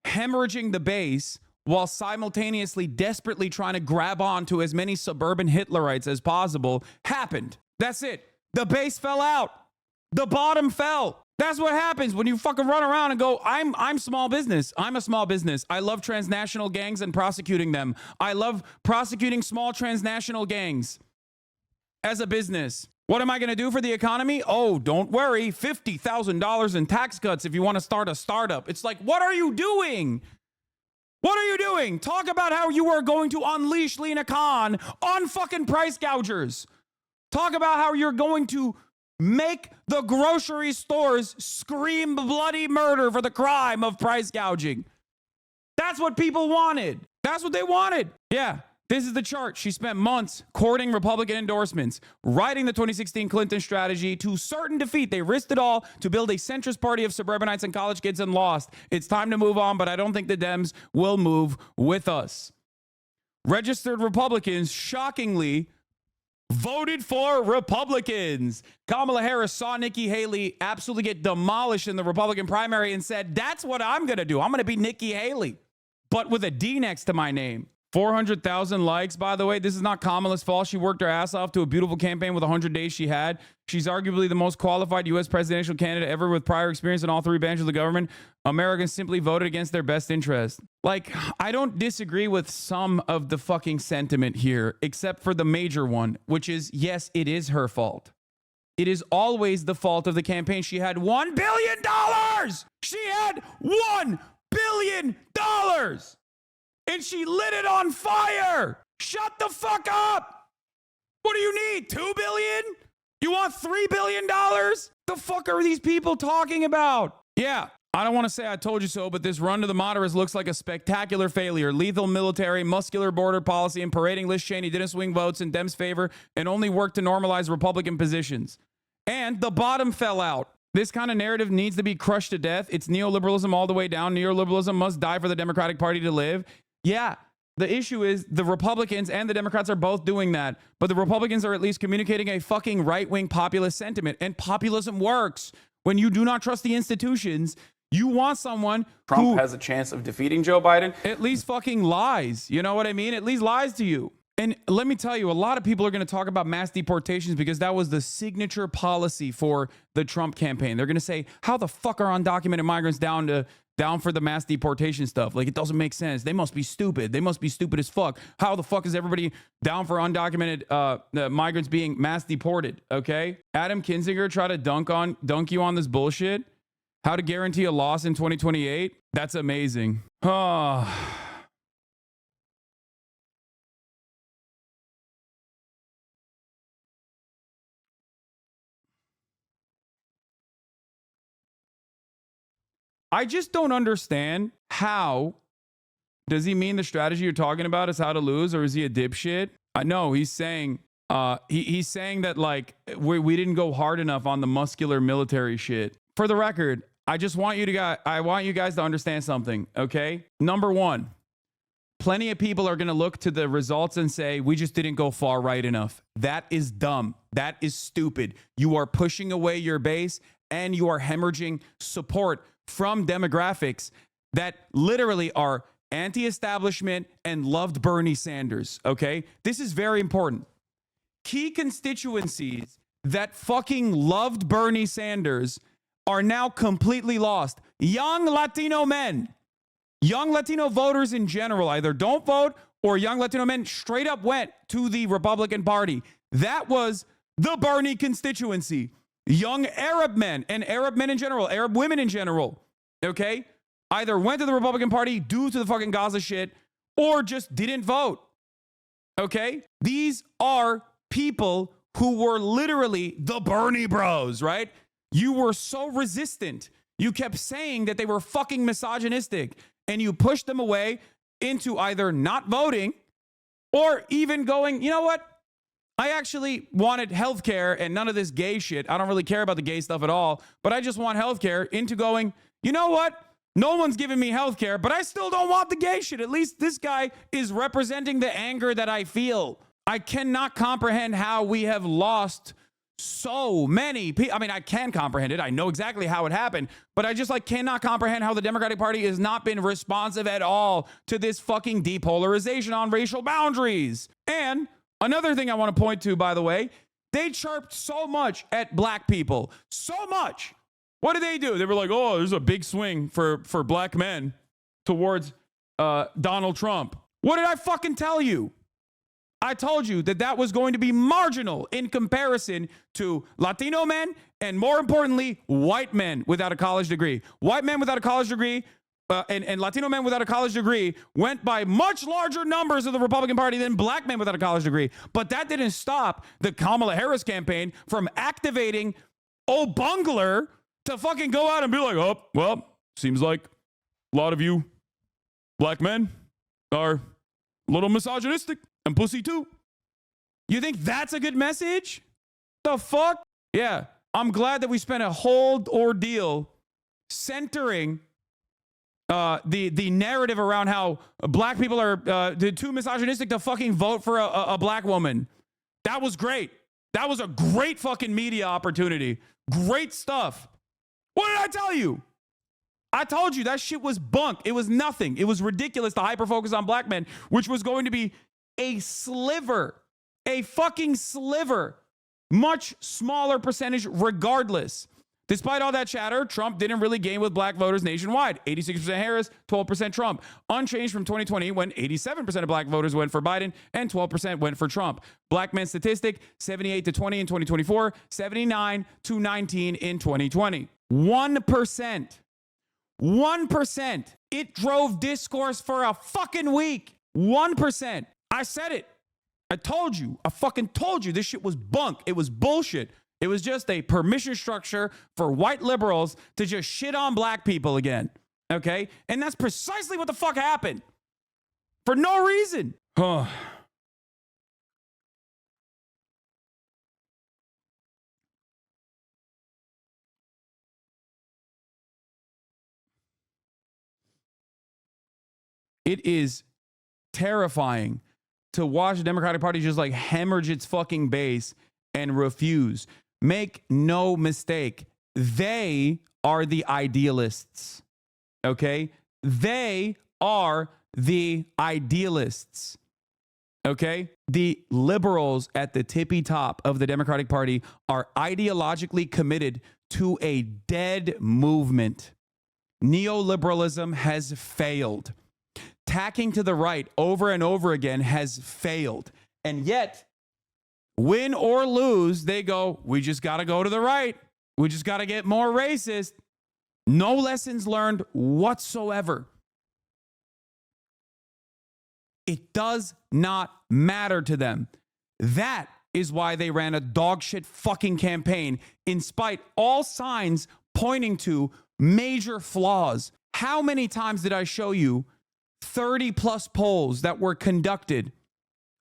hemorrhaging the base while simultaneously desperately trying to grab on to as many suburban Hitlerites as possible, happened. That's it. The base fell out. The bottom fell. That's what happens when you fucking run around and go, I'm small business. I'm a small business. I love transnational gangs and prosecuting them. I love prosecuting small transnational gangs as a business. What am I going to do for the economy? Oh, don't worry. $50,000 in tax cuts if you want to start a startup. It's like, what are you doing? What are you doing? Talk about how you are going to unleash Lena Khan on fucking price gougers. Talk about how you're going to make the grocery stores scream bloody murder for the crime of price gouging. That's what people wanted. That's what they wanted. Yeah. This is the chart. She spent months courting Republican endorsements, writing the 2016 Clinton strategy to certain defeat. They risked it all to build a centrist party of suburbanites and college kids and lost. It's time to move on, but I don't think the Dems will move with us. Registered Republicans, shockingly, voted for Republicans. Kamala Harris saw Nikki Haley absolutely get demolished in the Republican primary and said, that's what I'm going to do. I'm going to be Nikki Haley, but with a D next to my name. 400,000 likes, by the way. This is not Kamala's fault. She worked her ass off to a beautiful campaign with 100 days she had. She's arguably the most qualified U.S. presidential candidate ever with prior experience in all three branches of the government. Americans simply voted against their best interest. Like, I don't disagree with some of the fucking sentiment here, except for the major one, which is, yes, it is her fault. It is always the fault of the campaign. She had $1 billion. She had $1 billion. And she lit it on fire. Shut the fuck up. What do you need? $2 billion? You want $3 billion? The fuck are these people talking about? Yeah, I don't want to say I told you so, but this run to the moderates looks like a spectacular failure. Lethal military, muscular border policy, and parading Liz Cheney didn't swing votes in Dems' favor and only worked to normalize Republican positions. And the bottom fell out. This kind of narrative needs to be crushed to death. It's neoliberalism all the way down. Neoliberalism must die for the Democratic Party to live. Yeah, the issue is the Republicans and the Democrats are both doing that, but the Republicans are at least communicating a fucking right-wing populist sentiment, and populism works. When you do not trust the institutions, you want someone who has a chance of defeating Joe Biden. At least fucking lies. You know what I mean? At least lies to you. And let me tell you, a lot of people are going to talk about mass deportations because that was the signature policy for the Trump campaign. They're going to say, how the fuck are undocumented migrants down for the mass deportation stuff? Like, it doesn't make sense. They must be stupid. They must be stupid as fuck. How the fuck is everybody down for undocumented migrants being mass deported? Okay. Adam Kinzinger tried to dunk you on this bullshit. How to guarantee a loss in 2028. That's amazing. I just don't understand how. Does he mean the strategy you're talking about is how to lose, or is he a dipshit? No, he's saying he's saying that, like, we didn't go hard enough on the muscular military shit. For the record, I want you guys to understand something, okay? Number one, plenty of people are going to look to the results and say, we just didn't go far right enough. That is dumb. That is stupid. You are pushing away your base and you are hemorrhaging support from demographics that literally are anti-establishment and loved Bernie Sanders, okay? This is very important. Key constituencies that fucking loved Bernie Sanders are now completely lost. Young Latino men, young Latino voters in general, either don't vote or young Latino men straight up went to the Republican Party. That was the Bernie constituency. Young Arab men and Arab men in general, Arab women in general, okay, either went to the Republican Party due to the fucking Gaza shit or just didn't vote, okay? These are people who were literally the Bernie bros, right? You were so resistant. You kept saying that they were fucking misogynistic, and you pushed them away into either not voting or even going, you know what? I actually wanted healthcare and none of this gay shit. I don't really care about the gay stuff at all, but I just want healthcare, into going, you know what? No one's giving me healthcare, but I still don't want the gay shit. At least this guy is representing the anger that I feel. I cannot comprehend how we have lost so many people. I mean, I can comprehend it. I know exactly how it happened, but I just cannot comprehend how the Democratic Party has not been responsive at all to this fucking depolarization on racial boundaries. And another thing I want to point to, by the way, they chirped so much at black people. So much. What did they do? They were like, oh, there's a big swing for black men towards Donald Trump. What did I fucking tell you? I told you that that was going to be marginal in comparison to Latino men and, more importantly, white men without a college degree. White men without a college degree and Latino men without a college degree went by much larger numbers of the Republican Party than black men without a college degree. But that didn't stop the Kamala Harris campaign from activating old bungler to fucking go out and be like, oh, well, seems like a lot of you black men are a little misogynistic and pussy too. You think that's a good message? The fuck? Yeah, I'm glad that we spent a whole ordeal centering the narrative around how black people are too misogynistic to fucking vote for a black woman. That was great. That was a great fucking media opportunity. Great stuff. What did I tell you? I told you that shit was bunk. It was nothing. It was ridiculous to hyper-focus on black men, which was going to be a sliver, a fucking sliver, much smaller percentage regardless. Despite all that chatter, Trump didn't really gain with black voters nationwide. 86% Harris, 12% Trump. Unchanged from 2020 when 87% of black voters went for Biden and 12% went for Trump. Black men statistic, 78 to 20 in 2024, 79 to 19 in 2020. 1%. 1%. It drove discourse for a fucking week. 1%. I said it. I told you. I fucking told you this shit was bunk. It was bullshit. It was just a permission structure for white liberals to just shit on black people again. Okay? And that's precisely what the fuck happened. For no reason. It is terrifying to watch the Democratic Party just like hemorrhage its fucking base and refuse. Make no mistake, they are the idealists. Okay? They are the idealists. Okay? The liberals at the tippy top of the Democratic Party are ideologically committed to a dead movement. Neoliberalism has failed. Tacking to the right over and over again has failed. And yet, win or lose, they go, we just got to go to the right. We just got to get more racist. No lessons learned whatsoever. It does not matter to them. That is why they ran a dogshit fucking campaign, in spite all signs pointing to major flaws. How many times did I show you 30 plus polls that were conducted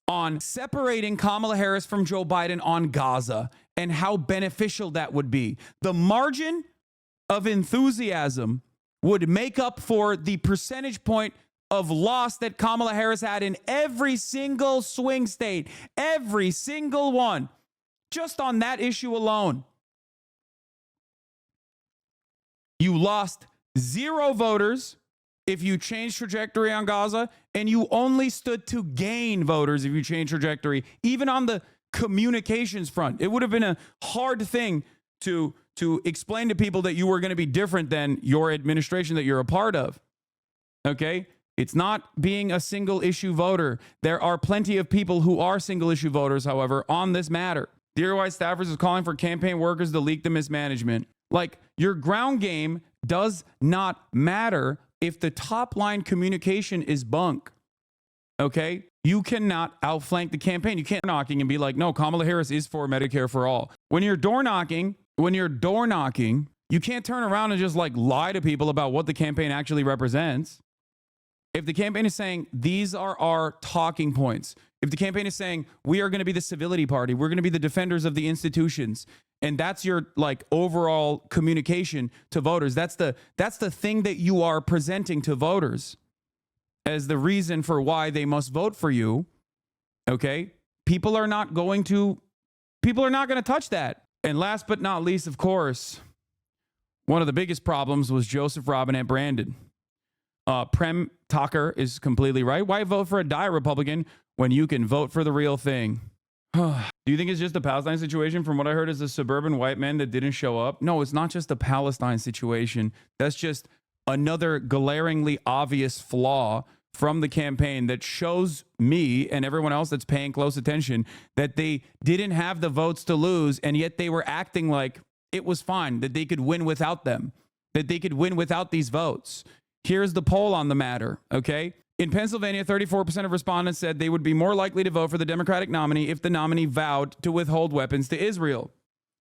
on separating Kamala Harris from Joe Biden on Gaza and how beneficial that would be? The margin of enthusiasm would make up for the percentage point of loss that Kamala Harris had in every single swing state, every single one, just on that issue alone. You lost 0 voters if you changed trajectory on Gaza, and you only stood to gain voters if you change trajectory, even on the communications front. It would have been a hard thing to explain to people that you were going to be different than your administration that you're a part of. Okay? It's not being a single issue voter. There are plenty of people who are single issue voters, however, on this matter. Dear White Staffers is calling for campaign workers to leak the mismanagement. Like, your ground game does not matter if the top line communication is bunk. Okay? You cannot outflank the campaign. You can't knocking and be like, no, Kamala Harris is for Medicare for all. When you're door knocking, you can't turn around and just like lie to people about what the campaign actually represents. If the campaign is saying, these are our talking points, if the campaign is saying, we are going to be the civility party, we're going to be the defenders of the institutions, and that's your like overall communication to voters, that's the thing that you are presenting to voters as the reason for why they must vote for you, okay? People are not going to touch that. And last but not least, of course, one of the biggest problems was Joseph Robinette Brandon. Prem Tucker is completely right. Why vote for a diet Republican when you can vote for the real thing? Do you think it's just the Palestine situation? From what I heard, is the suburban white men that didn't show up? No, it's not just the Palestine situation. That's just another glaringly obvious flaw from the campaign that shows me and everyone else that's paying close attention that they didn't have the votes to lose, and yet they were acting like it was fine, that they could win without them, that they could win without these votes. Here's the poll on the matter, okay? In Pennsylvania, 34% of respondents said they would be more likely to vote for the Democratic nominee if the nominee vowed to withhold weapons to Israel.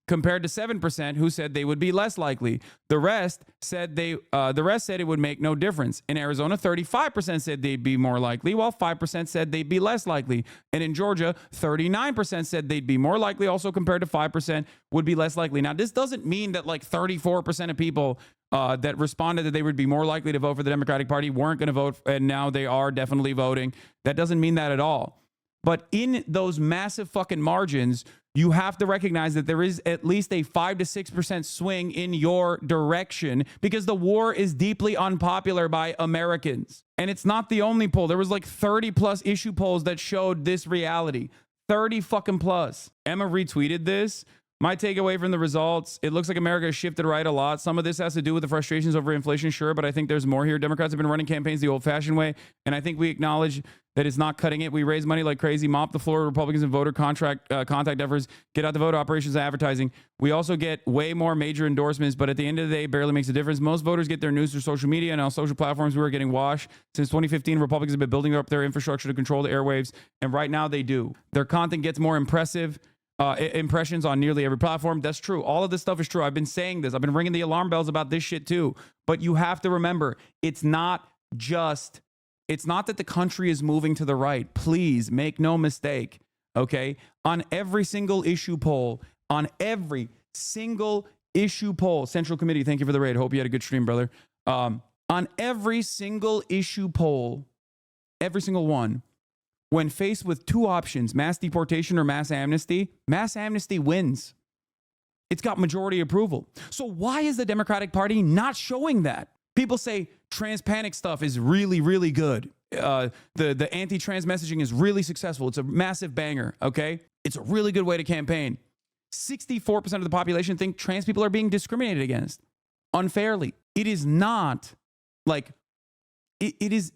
compared to 7% who said they would be less likely. The rest said it would make no difference. In Arizona, 35% said they'd be more likely, while 5% said they'd be less likely. And in Georgia, 39% said they'd be more likely, also compared to 5% would be less likely. Now, this doesn't mean that like 34% of people that responded that they would be more likely to vote for the Democratic Party weren't going to vote, and now they are definitely voting. That doesn't mean that at all. But in those massive fucking margins, you have to recognize that there is at least a 5 to 6% swing in your direction because the war is deeply unpopular by Americans. And it's not the only poll. There was like 30 plus issue polls that showed this reality. 30 fucking plus. Emma retweeted this. My takeaway from the results, it looks like America has shifted right a lot. Some of this has to do with the frustrations over inflation, sure, but I think there's more here. Democrats have been running campaigns the old-fashioned way, and I think we acknowledge that it's not cutting it. We raise money like crazy, mop the floor of Republicans and voter contact efforts, get out the vote operations and advertising. We also get way more major endorsements, but at the end of the day, it barely makes a difference. Most voters get their news through social media, and on social platforms, we were getting washed. Since 2015, Republicans have been building up their infrastructure to control the airwaves, and right now they do. Their content gets more impressive. Impressions on nearly every platform. That's true. All of this stuff is true. I've been saying this. I've been ringing the alarm bells about this shit too. But you have to remember, it's not that the country is moving to the right. Please make no mistake. Okay. On every single issue poll, Central Committee, thank you for the raid. Hope you had a good stream, brother. On every single issue poll, every single one, when faced with two options, mass deportation or mass amnesty wins. It's got majority approval. So why is the Democratic Party not showing that? People say trans panic stuff is really, really good. The anti-trans messaging is really successful. It's a massive banger, okay? It's a really good way to campaign. 64% of the population think trans people are being discriminated against unfairly. It is not like... It is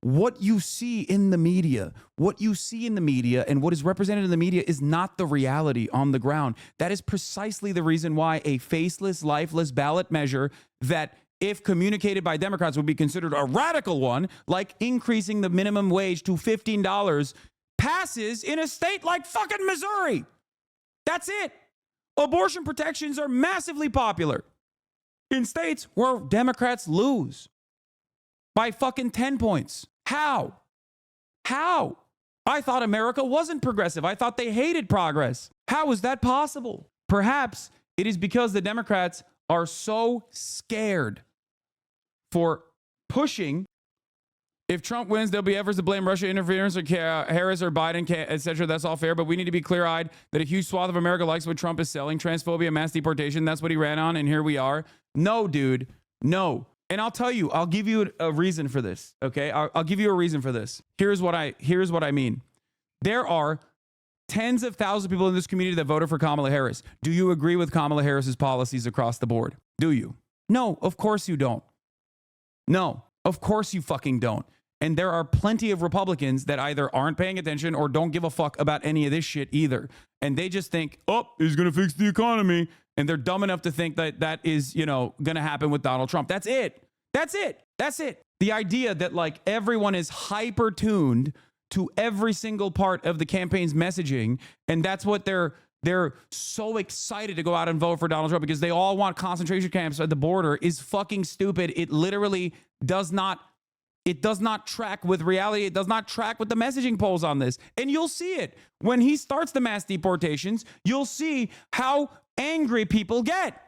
what you see in the media. What you see in the media and what is represented in the media is not the reality on the ground. That is precisely the reason why a faceless, lifeless ballot measure that, if communicated by Democrats, would be considered a radical one, like increasing the minimum wage to $15, passes in a state like fucking Missouri. That's it. Abortion protections are massively popular in states where Democrats lose by fucking 10 points. How? I thought America wasn't progressive. I thought they hated progress. How is that possible? Perhaps it is because the Democrats are so scared for pushing. If Trump wins, there'll be efforts to blame Russia interference or Harris or Biden, etc. That's all fair, but we need to be clear-eyed that a huge swath of America likes what Trump is selling, transphobia, mass deportation. That's what he ran on, and here we are. No, dude, no. And I'll tell you, I'll give you a reason for this, okay? I'll give you a reason for this. Here's what I mean. There are tens of thousands of people in this community that voted for Kamala Harris. Do you agree with Kamala Harris's policies across the board? Do you? No, of course you don't. No, of course you fucking don't. And there are plenty of Republicans that either aren't paying attention or don't give a fuck about any of this shit either. And they just think, oh, he's going to fix the economy. And they're dumb enough to think that that is, going to happen with Donald Trump. That's it. The idea that like everyone is hyper tuned to every single part of the campaign's messaging. And that's what they're so excited to go out and vote for Donald Trump because they all want concentration camps at the border is fucking stupid. It literally does not track with reality. It does not track with the messaging polls on this. And you'll see it. When he starts the mass deportations, you'll see how angry people get.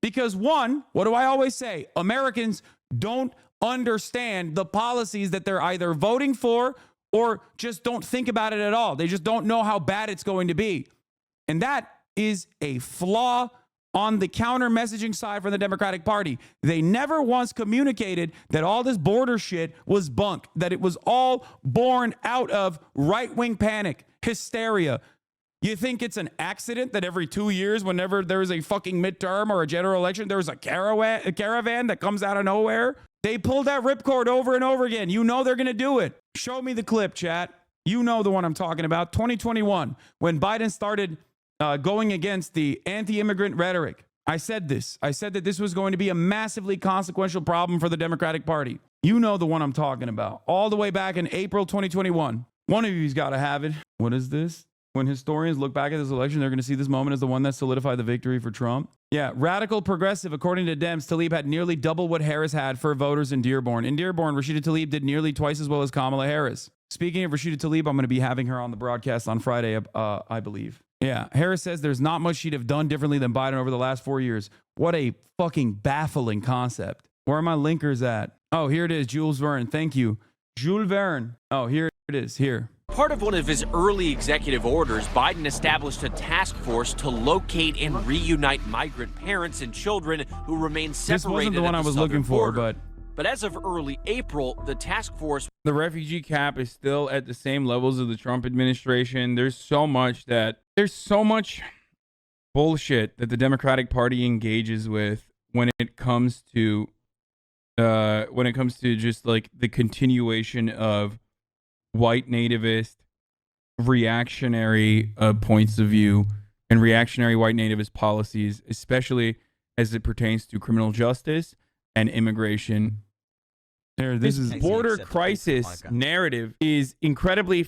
Because one, what do I always say? Americans don't understand the policies that they're either voting for or just don't think about it at all. They just don't know how bad it's going to be. And that is a flaw on the counter messaging side for the Democratic Party. They never once communicated that all this border shit was bunk, that it was all born out of right-wing panic, hysteria. You think it's an accident that every 2 years, whenever there's a fucking midterm or a general election, there's a caravan that comes out of nowhere? They pulled that ripcord over and over again. You know they're going to do it. Show me the clip, chat. You know the one I'm talking about. 2021, when Biden started going against the anti-immigrant rhetoric. I said this. I said that this was going to be a massively consequential problem for the Democratic Party. You know the one I'm talking about. All the way back in April 2021. One of you's got to have it. What is this? When historians look back at this election, they're going to see this moment as the one that solidified the victory for Trump. Yeah, radical progressive. According to Dems, Tlaib had nearly double what Harris had for voters in Dearborn. In Dearborn, Rashida Tlaib did nearly twice as well as Kamala Harris. Speaking of Rashida Tlaib, I'm going to be having her on the broadcast on Friday, I believe. Yeah, Harris says there's not much she'd have done differently than Biden over the last 4 years. What a fucking baffling concept. Where are my linkers at? Oh, here it is, Jules Verne. Thank you. Jules Verne. Oh, here it is. Here. Part of one of his early executive orders, Biden established a task force to locate and reunite migrant parents and children who remain separated. This wasn't the one I was looking for, but as of early April, the task force... The refugee cap is still at the same levels of the Trump administration. There's so much bullshit that the Democratic Party engages with when it comes to just like the continuation of white nativist reactionary points of view and reactionary white nativist policies, especially as it pertains to criminal justice and immigration. This is border crisis narrative is incredibly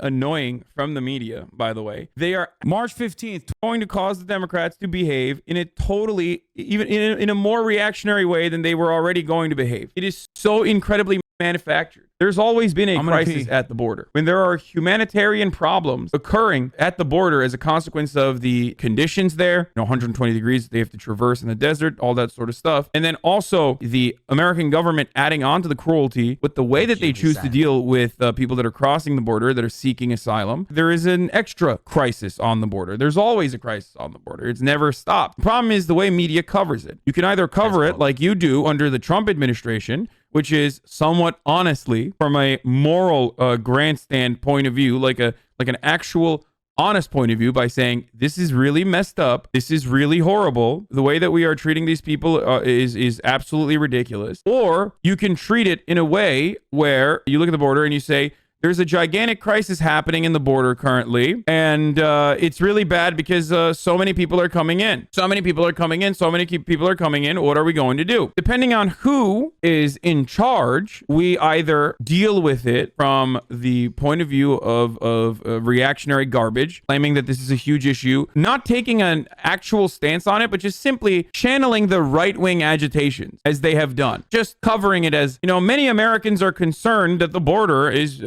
annoying from the media, by the way. They are March 15th going to cause the Democrats to behave in a totally, even in a more reactionary way than they were already going to behave. It is so incredibly manufactured. There's always been a crisis at the border. When there are humanitarian problems occurring at the border as a consequence of the conditions there, 120 degrees they have to traverse in the desert, all that sort of stuff. And then also the American government adding on to the cruelty with the way that they choose to deal with people that are crossing the border, that are seeking asylum. There is an extra crisis on the border. There's always a crisis on the border. It's never stopped. The problem is the way media covers it. You can either cover it like you do under the Trump administration, which is somewhat honestly, from a moral grandstand point of view, like an actual honest point of view, by saying this is really messed up, this is really horrible, the way that we are treating these people is absolutely ridiculous. Or you can treat it in a way where you look at the border and you say, there's a gigantic crisis happening in the border currently, and it's really bad because so many people are coming in. So many people are coming in. What are we going to do? Depending on who is in charge, we either deal with it from the point of view of reactionary garbage, claiming that this is a huge issue, not taking an actual stance on it, but just simply channeling the right-wing agitations as they have done. Just covering it as, many Americans are concerned that the border is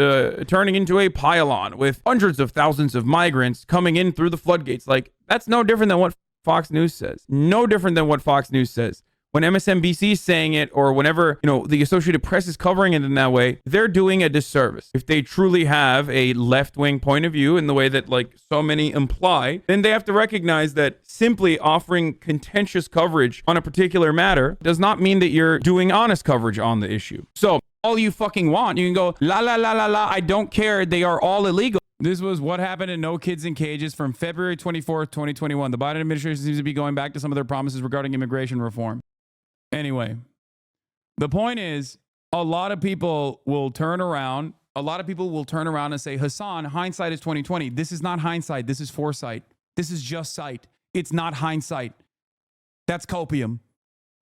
turning into a pylon with hundreds of thousands of migrants coming in through the floodgates. Like, that's no different than what Fox News says. No different than what Fox News says. When MSNBC is saying it, or whenever, the Associated Press is covering it in that way, they're doing a disservice. If they truly have a left-wing point of view in the way that, so many imply, then they have to recognize that simply offering contentious coverage on a particular matter does not mean that you're doing honest coverage on the issue. So, all you fucking want, you can go, la, la, la, la, la, I don't care, they are all illegal. This was what happened in No Kids in Cages from February 24th, 2021. The Biden administration seems to be going back to some of their promises regarding immigration reform. Anyway, the point is, a lot of people will turn around and say, Hasan, hindsight is 2020. This is not hindsight. This is foresight. This is just sight. It's not hindsight. That's copium.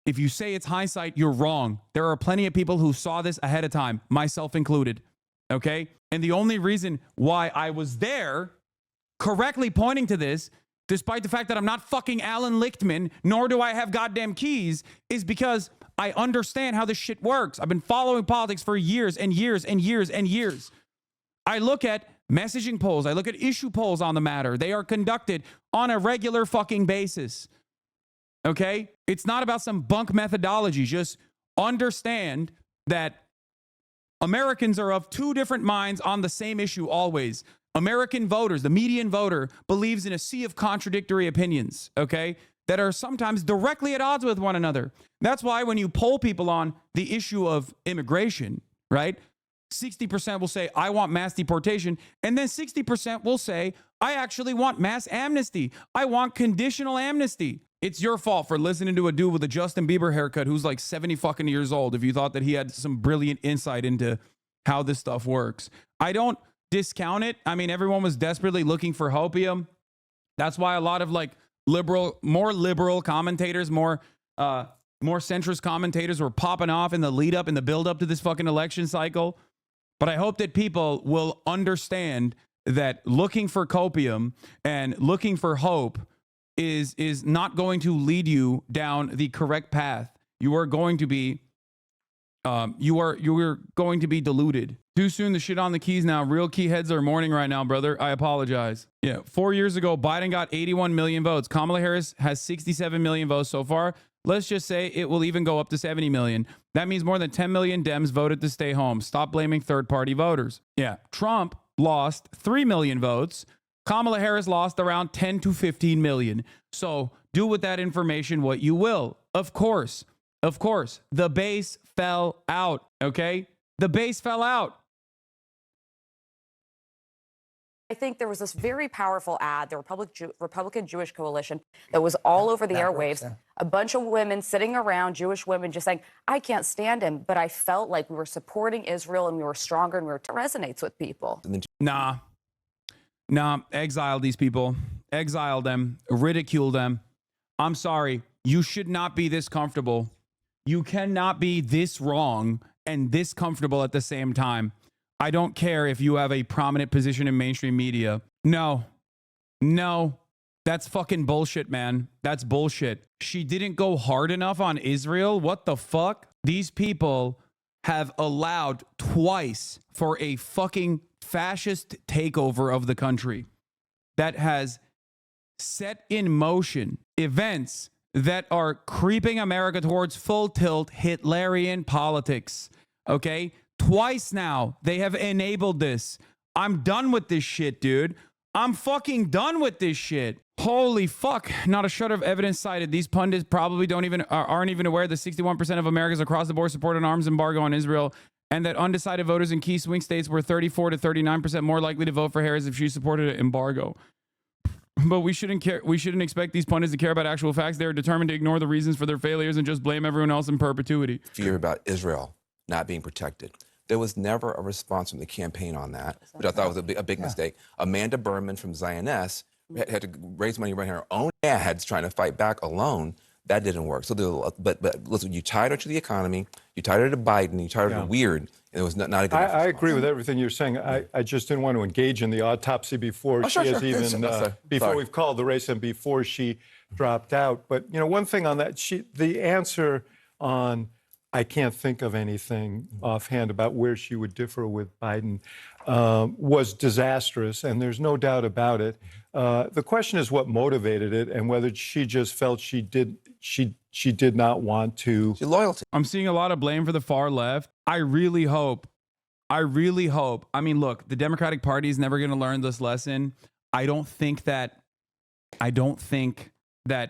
If you say it's hindsight, you're wrong. There are plenty of people who saw this ahead of time, myself included. Okay? And the only reason why I was there correctly pointing to this, despite the fact that I'm not fucking Alan Lichtman, nor do I have goddamn keys, is because I understand how this shit works. I've been following politics for years and years and years and years. I look at messaging polls. I look at issue polls on the matter. They are conducted on a regular fucking basis. Okay? It's not about some bunk methodology. Just understand that Americans are of two different minds on the same issue always. American voters, the median voter, believes in a sea of contradictory opinions, okay, that are sometimes directly at odds with one another. That's why when you poll people on the issue of immigration, right, 60% will say, I want mass deportation. And then 60% will say, I actually want mass amnesty. I want conditional amnesty. It's your fault for listening to a dude with a Justin Bieber haircut who's like 70 fucking years old if you thought that he had some brilliant insight into how this stuff works. I don't discount it. I mean, everyone was desperately looking for hopium. That's why a lot of more liberal commentators, more centrist commentators were popping off in the lead up, in the build up to this fucking election cycle. But I hope that people will understand that looking for copium and looking for hope is not going to lead you down the correct path. You are going to be you are going to be deluded. Too soon to shit on the keys now. Real key heads are mourning right now, brother. I apologize. Yeah, 4 years ago, Biden got 81 million votes. Kamala Harris has 67 million votes so far. Let's just say it will even go up to 70 million. That means more than 10 million Dems voted to stay home. Stop blaming third-party voters. Yeah, Trump lost 3 million votes. Kamala Harris lost around 10 to 15 million. So do with that information what you will. Of course, the base fell out, okay? The base fell out. I think there was this very powerful ad, the Republican Jewish Coalition, that was all over the airwaves. A bunch of women sitting around, Jewish women, just saying, I can't stand him, but I felt like we were supporting Israel and we were stronger and it resonates with people. Nah, exile these people. Exile them. Ridicule them. I'm sorry. You should not be this comfortable. You cannot be this wrong and this comfortable at the same time. I don't care if you have a prominent position in mainstream media. No, that's fucking bullshit, man. That's bullshit. She didn't go hard enough on Israel. What the fuck? These people have allowed twice for a fucking fascist takeover of the country that has set in motion events that are creeping America towards full tilt Hitlerian politics. Okay? Twice now, they have enabled this. I'm done with this shit, dude. I'm fucking done with this shit. Holy fuck. Not a shred of evidence cited. These pundits probably aren't even aware that 61% of Americans across the board support an arms embargo on Israel, and that undecided voters in key swing states were 34 to 39% more likely to vote for Harris if she supported an embargo. But we shouldn't care. We shouldn't expect these pundits to care about actual facts. They are determined to ignore the reasons for their failures and just blame everyone else in perpetuity. Fear about Israel not being protected. There was never a response from the campaign on that, which I thought was a big mistake. Amanda Berman from Zioness had to raise money, run her own ads trying to fight back alone. That didn't work. So, but listen, you tied her to the economy, you tied her to Biden, you tied her to weird, and it was not a good I agree with everything you're saying. I just didn't want to engage in the autopsy before before we've called the race and before she dropped out. But, you know, one thing on that, the answer on I can't think of anything offhand about where she would differ with Biden was disastrous, and there's no doubt about it. The question is what motivated it and whether she just felt she did not want to. Loyalty. I'm seeing a lot of blame for the far left. I really hope. I mean, look, the Democratic Party is never going to learn this lesson. I don't think that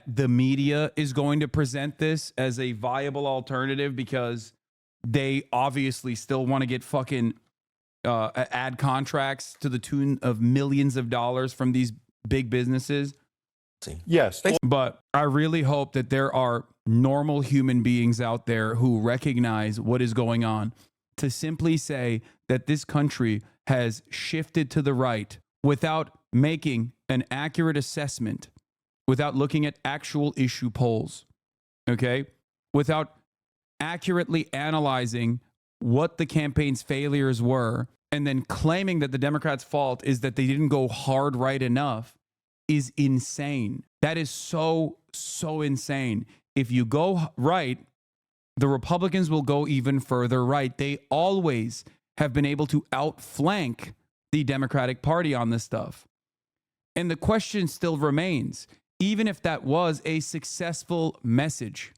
the media is going to present this as a viable alternative because they obviously still want to get fucking ad contracts to the tune of millions of dollars from these big businesses. Yes. But I really hope that there are normal human beings out there who recognize what is going on to simply say that this country has shifted to the right without making an accurate assessment, without looking at actual issue polls, okay? Without accurately analyzing what the campaign's failures were and then claiming that the Democrats' fault is that they didn't go hard right enough is insane. That is so insane. If you go right, the Republicans will go even further right. They always have been able to outflank the Democratic Party on this stuff. And the question still remains, even if that was a successful message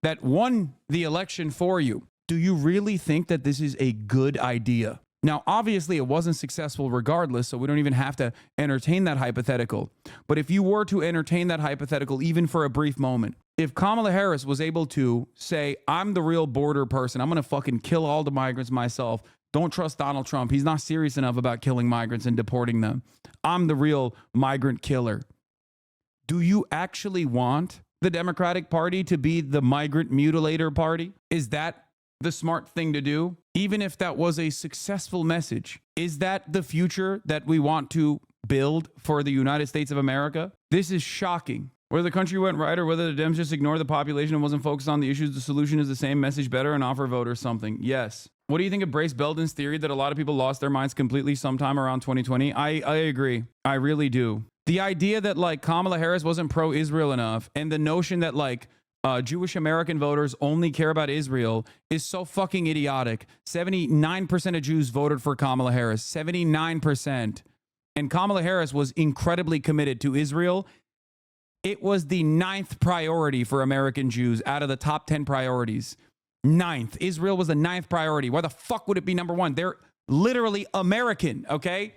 that won the election for you, do you really think that this is a good idea? Now, obviously, it wasn't successful regardless, so we don't even have to entertain that hypothetical. But if you were to entertain that hypothetical, even for a brief moment, if Kamala Harris was able to say, I'm the real border person, I'm going to fucking kill all the migrants myself. Don't trust Donald Trump. He's not serious enough about killing migrants and deporting them. I'm the real migrant killer. Do you actually want the Democratic Party to be the migrant mutilator party? Is that the smart thing to do? Even if that was a successful message, is that the future that we want to build for the United States of America? This is shocking. Whether the country went right or whether the Dems just ignored the population and wasn't focused on the issues, the solution is the same: message better and offer voters something. Yes. What do you think of Brace Belden's theory that a lot of people lost their minds completely sometime around 2020? I agree. I really do. The idea that like Kamala Harris wasn't pro-Israel enough, and the notion that like Jewish American voters only care about Israel is so fucking idiotic. 79% of Jews voted for Kamala Harris. 79%. And Kamala Harris was incredibly committed to Israel. It was the 9th priority for American Jews out of the top 10 priorities. 9th. Israel was the 9th priority. Why the fuck would it be number 1? They're literally American, okay?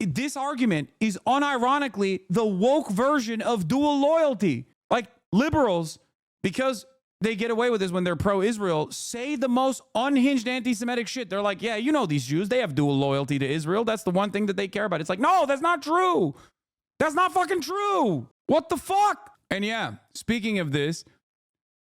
This argument is unironically the woke version of dual loyalty. Like liberals, because they get away with this when they're pro-Israel, say the most unhinged anti-Semitic shit. They're like, yeah, you know these Jews, they have dual loyalty to Israel. That's the one thing that they care about. It's like, no, that's not true. That's not fucking true. What the fuck? And yeah, speaking of this,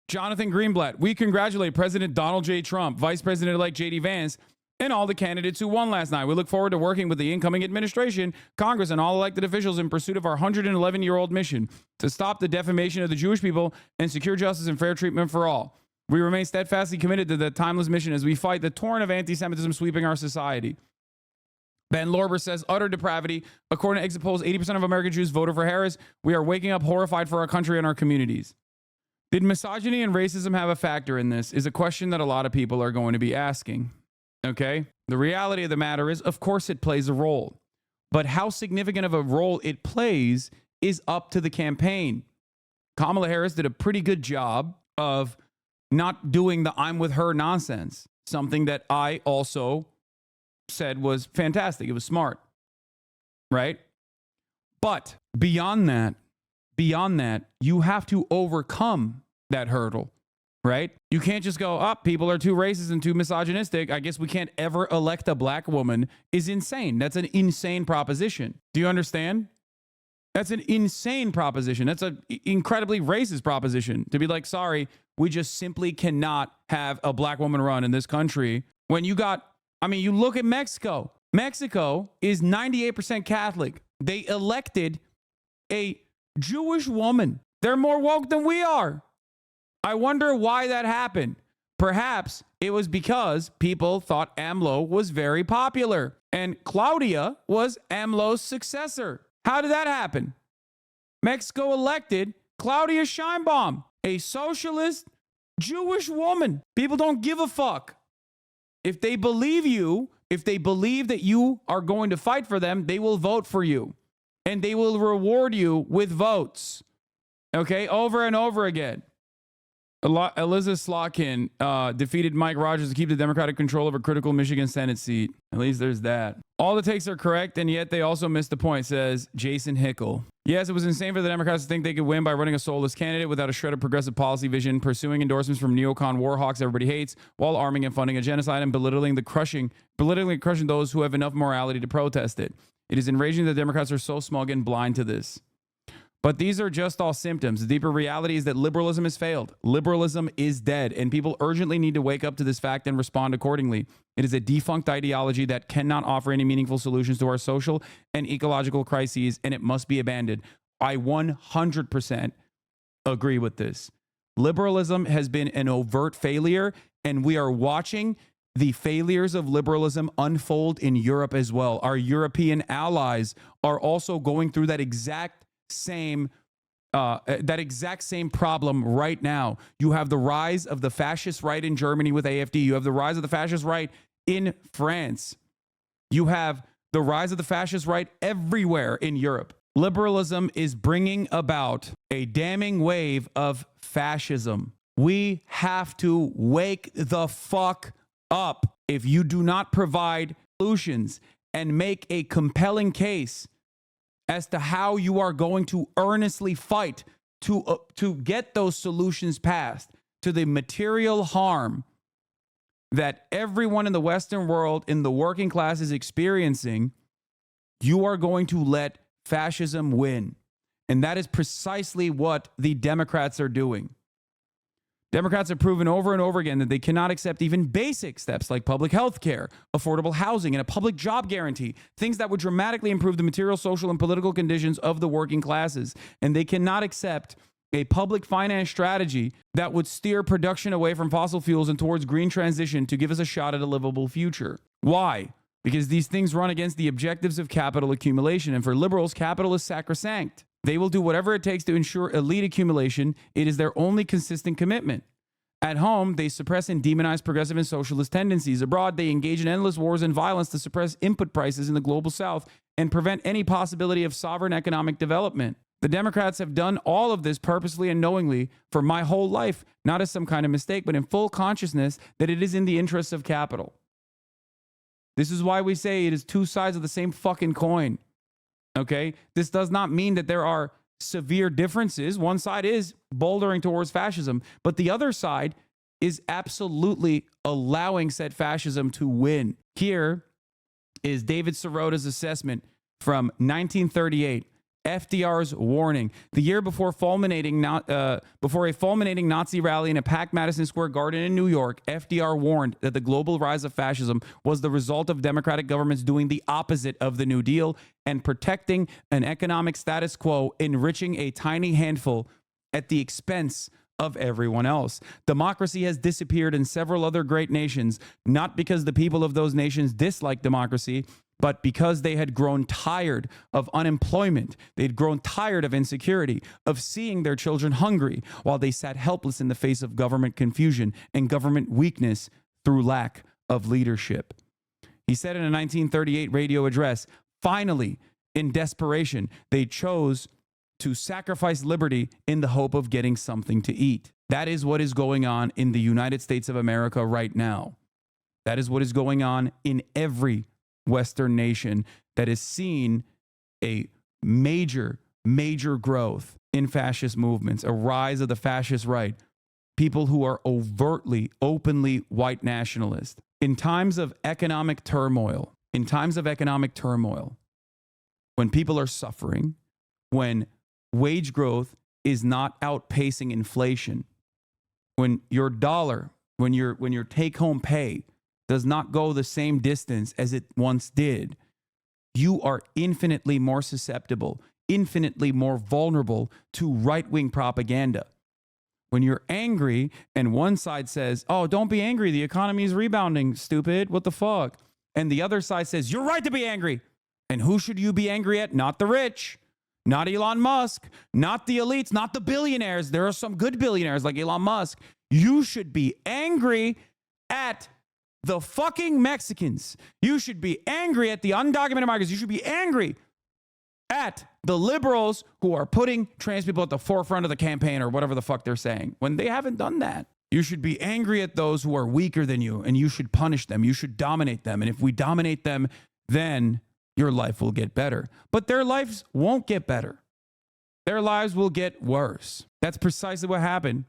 Jonathan Greenblatt, we congratulate President Donald J. Trump, Vice President-elect J.D. Vance, and all the candidates who won last night. We look forward to working with the incoming administration, Congress, and all elected officials in pursuit of our 111-year-old mission to stop the defamation of the Jewish people and secure justice and fair treatment for all. We remain steadfastly committed to that timeless mission as we fight the torrent of anti-Semitism sweeping our society. Ben Lorber says, utter depravity. According to exit polls, 80% of American Jews voted for Harris. We are waking up horrified for our country and our communities. Did misogyny and racism have a factor in this? Is a question that a lot of people are going to be asking. Okay? The reality of the matter is, of course, it plays a role. But how significant of a role it plays is up to the campaign. Kamala Harris did a pretty good job of not doing the I'm with her nonsense. Something that I also said was fantastic. It was smart. Right? But beyond that, you have to overcome that hurdle. Right? You can't just go, people are too racist and too misogynistic. I guess we can't ever elect a black woman is insane. That's an insane proposition. Do you understand? That's an insane proposition. That's an incredibly racist proposition to be like, sorry, we just simply cannot have a black woman run in this country. When you got, you look at Mexico. Mexico is 98% Catholic. They elected a Jewish woman. They're more woke than we are. I wonder why that happened. Perhaps it was because people thought AMLO was very popular and Claudia was AMLO's successor. How did that happen? Mexico elected Claudia Sheinbaum, a socialist Jewish woman. People don't give a fuck. If they believe you, if they believe that you are going to fight for them, they will vote for you and they will reward you with votes. Okay, over and over again. Elizabeth Slotkin defeated Mike Rogers to keep the Democratic control of a critical Michigan Senate seat. At least there's that. All the takes are correct, and yet they also missed the point, says Jason Hickel. Yes, it was insane for the Democrats to think they could win by running a soulless candidate without a shred of progressive policy vision, pursuing endorsements from neocon war hawks everybody hates, while arming and funding a genocide and belittling crushing those who have enough morality to protest it. It is enraging that Democrats are so smug and blind to this. But these are just all symptoms. The deeper reality is that liberalism has failed. Liberalism is dead, and people urgently need to wake up to this fact and respond accordingly. It is a defunct ideology that cannot offer any meaningful solutions to our social and ecological crises, and it must be abandoned. I 100% agree with this. Liberalism has been an overt failure, and we are watching the failures of liberalism unfold in Europe as well. Our European allies are also going through that exact same problem right now. You have the rise of the fascist right in Germany with AfD. You have the rise of the fascist right in France. You have the rise of the fascist right everywhere in Europe. Liberalism is bringing about a damning wave of fascism. We have to wake the fuck up. If you do not provide solutions and make a compelling case as to how you are going to earnestly fight to get those solutions passed to the material harm that everyone in the Western world, in the working class, is experiencing, you are going to let fascism win. And that is precisely what the Democrats are doing. Democrats have proven over and over again that they cannot accept even basic steps like public health care, affordable housing, and a public job guarantee, things that would dramatically improve the material, social, and political conditions of the working classes. And they cannot accept a public finance strategy that would steer production away from fossil fuels and towards green transition to give us a shot at a livable future. Why? Because these things run against the objectives of capital accumulation. And for liberals, capital is sacrosanct. They will do whatever it takes to ensure elite accumulation. It is their only consistent commitment. At home, they suppress and demonize progressive and socialist tendencies. Abroad, they engage in endless wars and violence to suppress input prices in the global south and prevent any possibility of sovereign economic development. The Democrats have done all of this purposely and knowingly for my whole life, not as some kind of mistake, but in full consciousness that it is in the interests of capital. This is why we say it is two sides of the same fucking coin. Okay? This does not mean that there are severe differences. One side is bouldering towards fascism, but the other side is absolutely allowing said fascism to win. Here is David Sirota's assessment from 1938. FDR's warning. The year before a fulminating Nazi rally in a packed Madison Square Garden in New York, FDR warned that the global rise of fascism was the result of democratic governments doing the opposite of the New Deal and protecting an economic status quo, enriching a tiny handful at the expense of everyone else. Democracy has disappeared in several other great nations, not because the people of those nations dislike democracy, but because they had grown tired of unemployment. They'd grown tired of insecurity, of seeing their children hungry, while they sat helpless in the face of government confusion and government weakness through lack of leadership. He said in a 1938 radio address, finally, in desperation, they chose to sacrifice liberty in the hope of getting something to eat. That is what is going on in the United States of America right now. That is what is going on in every Western nation that has seen a major growth in fascist movements, a rise of the fascist right, people who are overtly, openly white nationalist. In times of economic turmoil, when people are suffering, when wage growth is not outpacing inflation, when your dollar, when your take-home pay does not go the same distance as it once did, you are infinitely more susceptible, infinitely more vulnerable to right-wing propaganda. When you're angry and one side says, oh, don't be angry, the economy is rebounding, stupid, what the fuck? And the other side says, you're right to be angry. And who should you be angry at? Not the rich, not Elon Musk, not the elites, not the billionaires. There are some good billionaires like Elon Musk. You should be angry at the fucking Mexicans. You should be angry at the undocumented migrants. You should be angry at the liberals who are putting trans people at the forefront of the campaign or whatever the fuck they're saying when they haven't done that. You should be angry at those who are weaker than you, and you should punish them. You should dominate them. And if we dominate them, then your life will get better. But their lives won't get better. Their lives will get worse. That's precisely what happened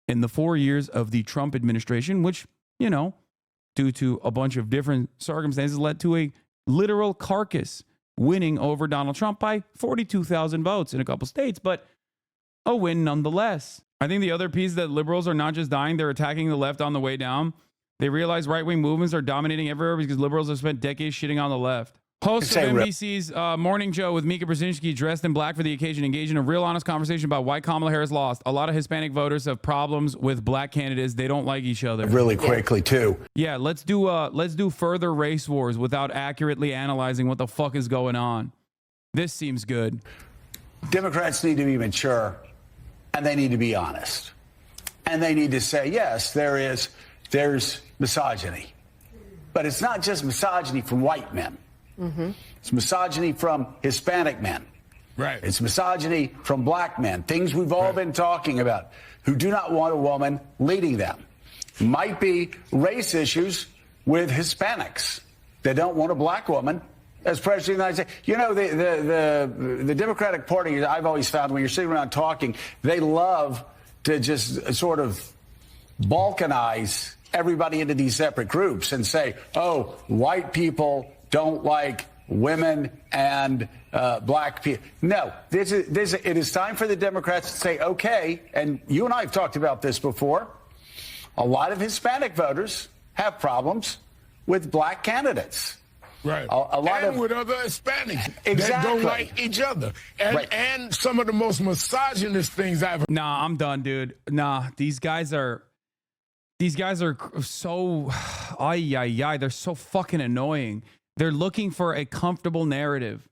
in the 4 years of the Trump administration, which, you know, due to a bunch of different circumstances, led to a literal carcass winning over Donald Trump by 42,000 votes in a couple states, but a win nonetheless. I think the other piece is that liberals are not just dying, they're attacking the left on the way down. They realize right-wing movements are dominating everywhere because liberals have spent decades shitting on the left. Host of NBC's Morning Joe with Mika Brzezinski, dressed in black for the occasion, engaged in a real honest conversation about why Kamala Harris lost. A lot of Hispanic voters have problems with black candidates. They don't like each other. Really quickly, too. Yeah, let's do further race wars without accurately analyzing what the fuck is going on. This seems good. Democrats need to be mature, and they need to be honest. And they need to say, yes, there's misogyny. But it's not just misogyny from white men. Mm-hmm. It's misogyny from Hispanic men. Right. It's misogyny from black men, things we've all been talking about, who do not want a woman leading them. Might be race issues with Hispanics. They don't want a black woman as president of the United States. You know, the Democratic Party, I've always found when you're sitting around talking, they love to just sort of balkanize everybody into these separate groups and say, oh, white people don't like women and black people. No, it is time for the Democrats to say, okay, and you and I have talked about this before, a lot of Hispanic voters have problems with black candidates. Right. A lot and of with other Hispanics that Exactly. don't like each other. And, Right. and some of the most misogynist things I've heard. Nah, I'm done, dude. Nah, these guys are so, they're so fucking annoying. They're looking for a comfortable narrative.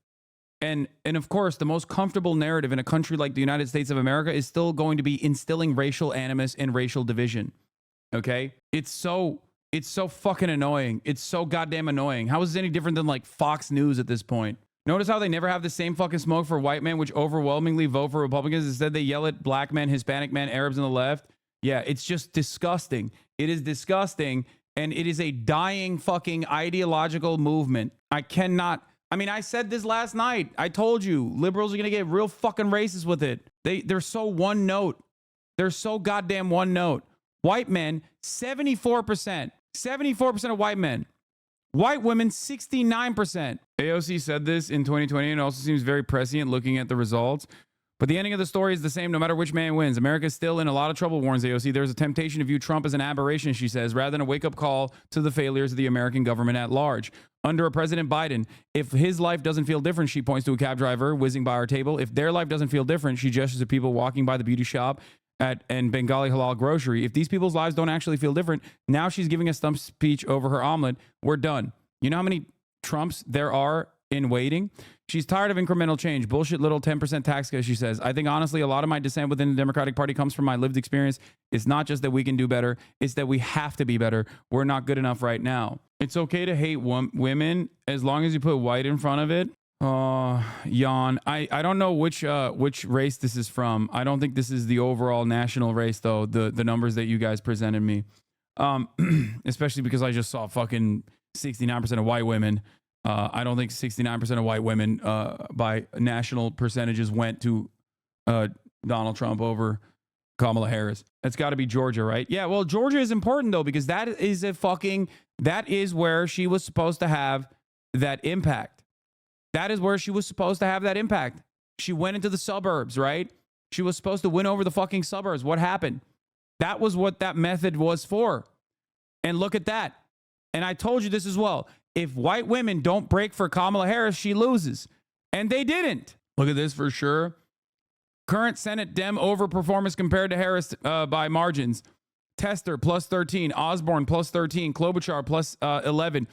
And of course, the most comfortable narrative in a country like the United States of America is still going to be instilling racial animus and racial division. Okay? It's so fucking annoying. It's so goddamn annoying. How is it any different than like Fox News at this point? Notice how they never have the same fucking smoke for white men, which overwhelmingly vote for Republicans. Instead, they yell at black men, Hispanic men, Arabs on the left. Yeah, it's just disgusting. It is disgusting. And it is a dying fucking ideological movement. I said this last night. I told you, liberals are going to get real fucking racist with it. They're so one note. They're so goddamn one note. White men, 74%. 74% of white men. White women, 69%. AOC said this in 2020 and also seems very prescient looking at the results. But the ending of the story is the same no matter which man wins. America is still in a lot of trouble, warns AOC. There's a temptation to view Trump as an aberration, she says, rather than a wake-up call to the failures of the American government at large. Under a President Biden, if his life doesn't feel different, she points to a cab driver whizzing by our table. If their life doesn't feel different, she gestures at people walking by the beauty shop and Bengali halal grocery. If these people's lives don't actually feel different, now she's giving a stump speech over her omelet. We're done. You know how many Trumps there are in waiting? She's tired of incremental change. Bullshit little 10% tax cut, she says. I think, honestly, a lot of my dissent within the Democratic Party comes from my lived experience. It's not just that we can do better. It's that we have to be better. We're not good enough right now. It's okay to hate women as long as you put white in front of it. Yawn. I don't know which race this is from. I don't think this is the overall national race, though, the numbers that you guys presented me. Especially because I just saw fucking 69% of white women. I don't think 69% of white women by national percentages went to Donald Trump over Kamala Harris. That's got to be Georgia, right? Yeah, well, Georgia is important, though, because that is where she was supposed to have that impact. That is where she was supposed to have that impact. She went into the suburbs, right? She was supposed to win over the fucking suburbs. What happened? That was what that method was for. And look at that. And I told you this as well. If white women don't break for Kamala Harris, she loses. And they didn't. Look at this for sure. Current Senate Dem overperformance compared to Harris by margins. Tester plus 13. Osborne plus 13. Klobuchar plus 11.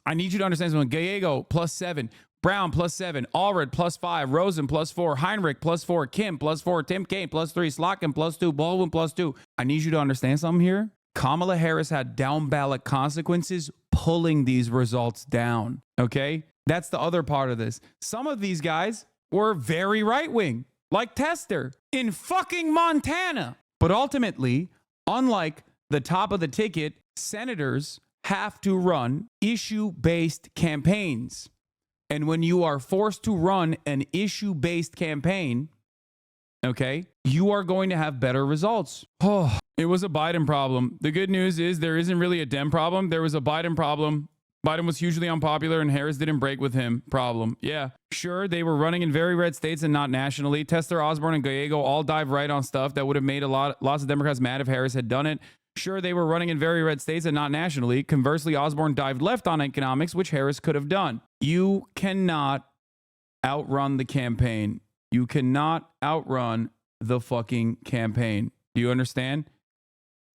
I need you to understand something. Gallego plus 7. Brown plus 7. Allred plus 5. Rosen plus 4. Heinrich plus 4. Kim plus 4. Tim Kaine plus 3. Slotkin plus 2. Baldwin plus 2. I need you to understand something here. Kamala Harris had down ballot consequences pulling these results down. Okay? That's the other part of this. Some of these guys were very right wing, like Tester in fucking Montana. But ultimately, unlike the top of the ticket, senators have to run issue-based campaigns. And when you are forced to run an issue-based campaign, okay, you are going to have better results. Oh, it was a Biden problem. The good news is there isn't really a Dem problem. There was a Biden problem. Biden was hugely unpopular and Harris didn't break with him problem. Yeah, sure, they were running in very red states and not nationally. Tester, Osborne, and Gallego all dive right on stuff that would have made lots of Democrats mad if Harris had done it. Sure, they were running in very red states and not nationally. Conversely, Osborne dived left on economics, which Harris could have done. You cannot outrun the campaign. You cannot outrun the fucking campaign. Do you understand?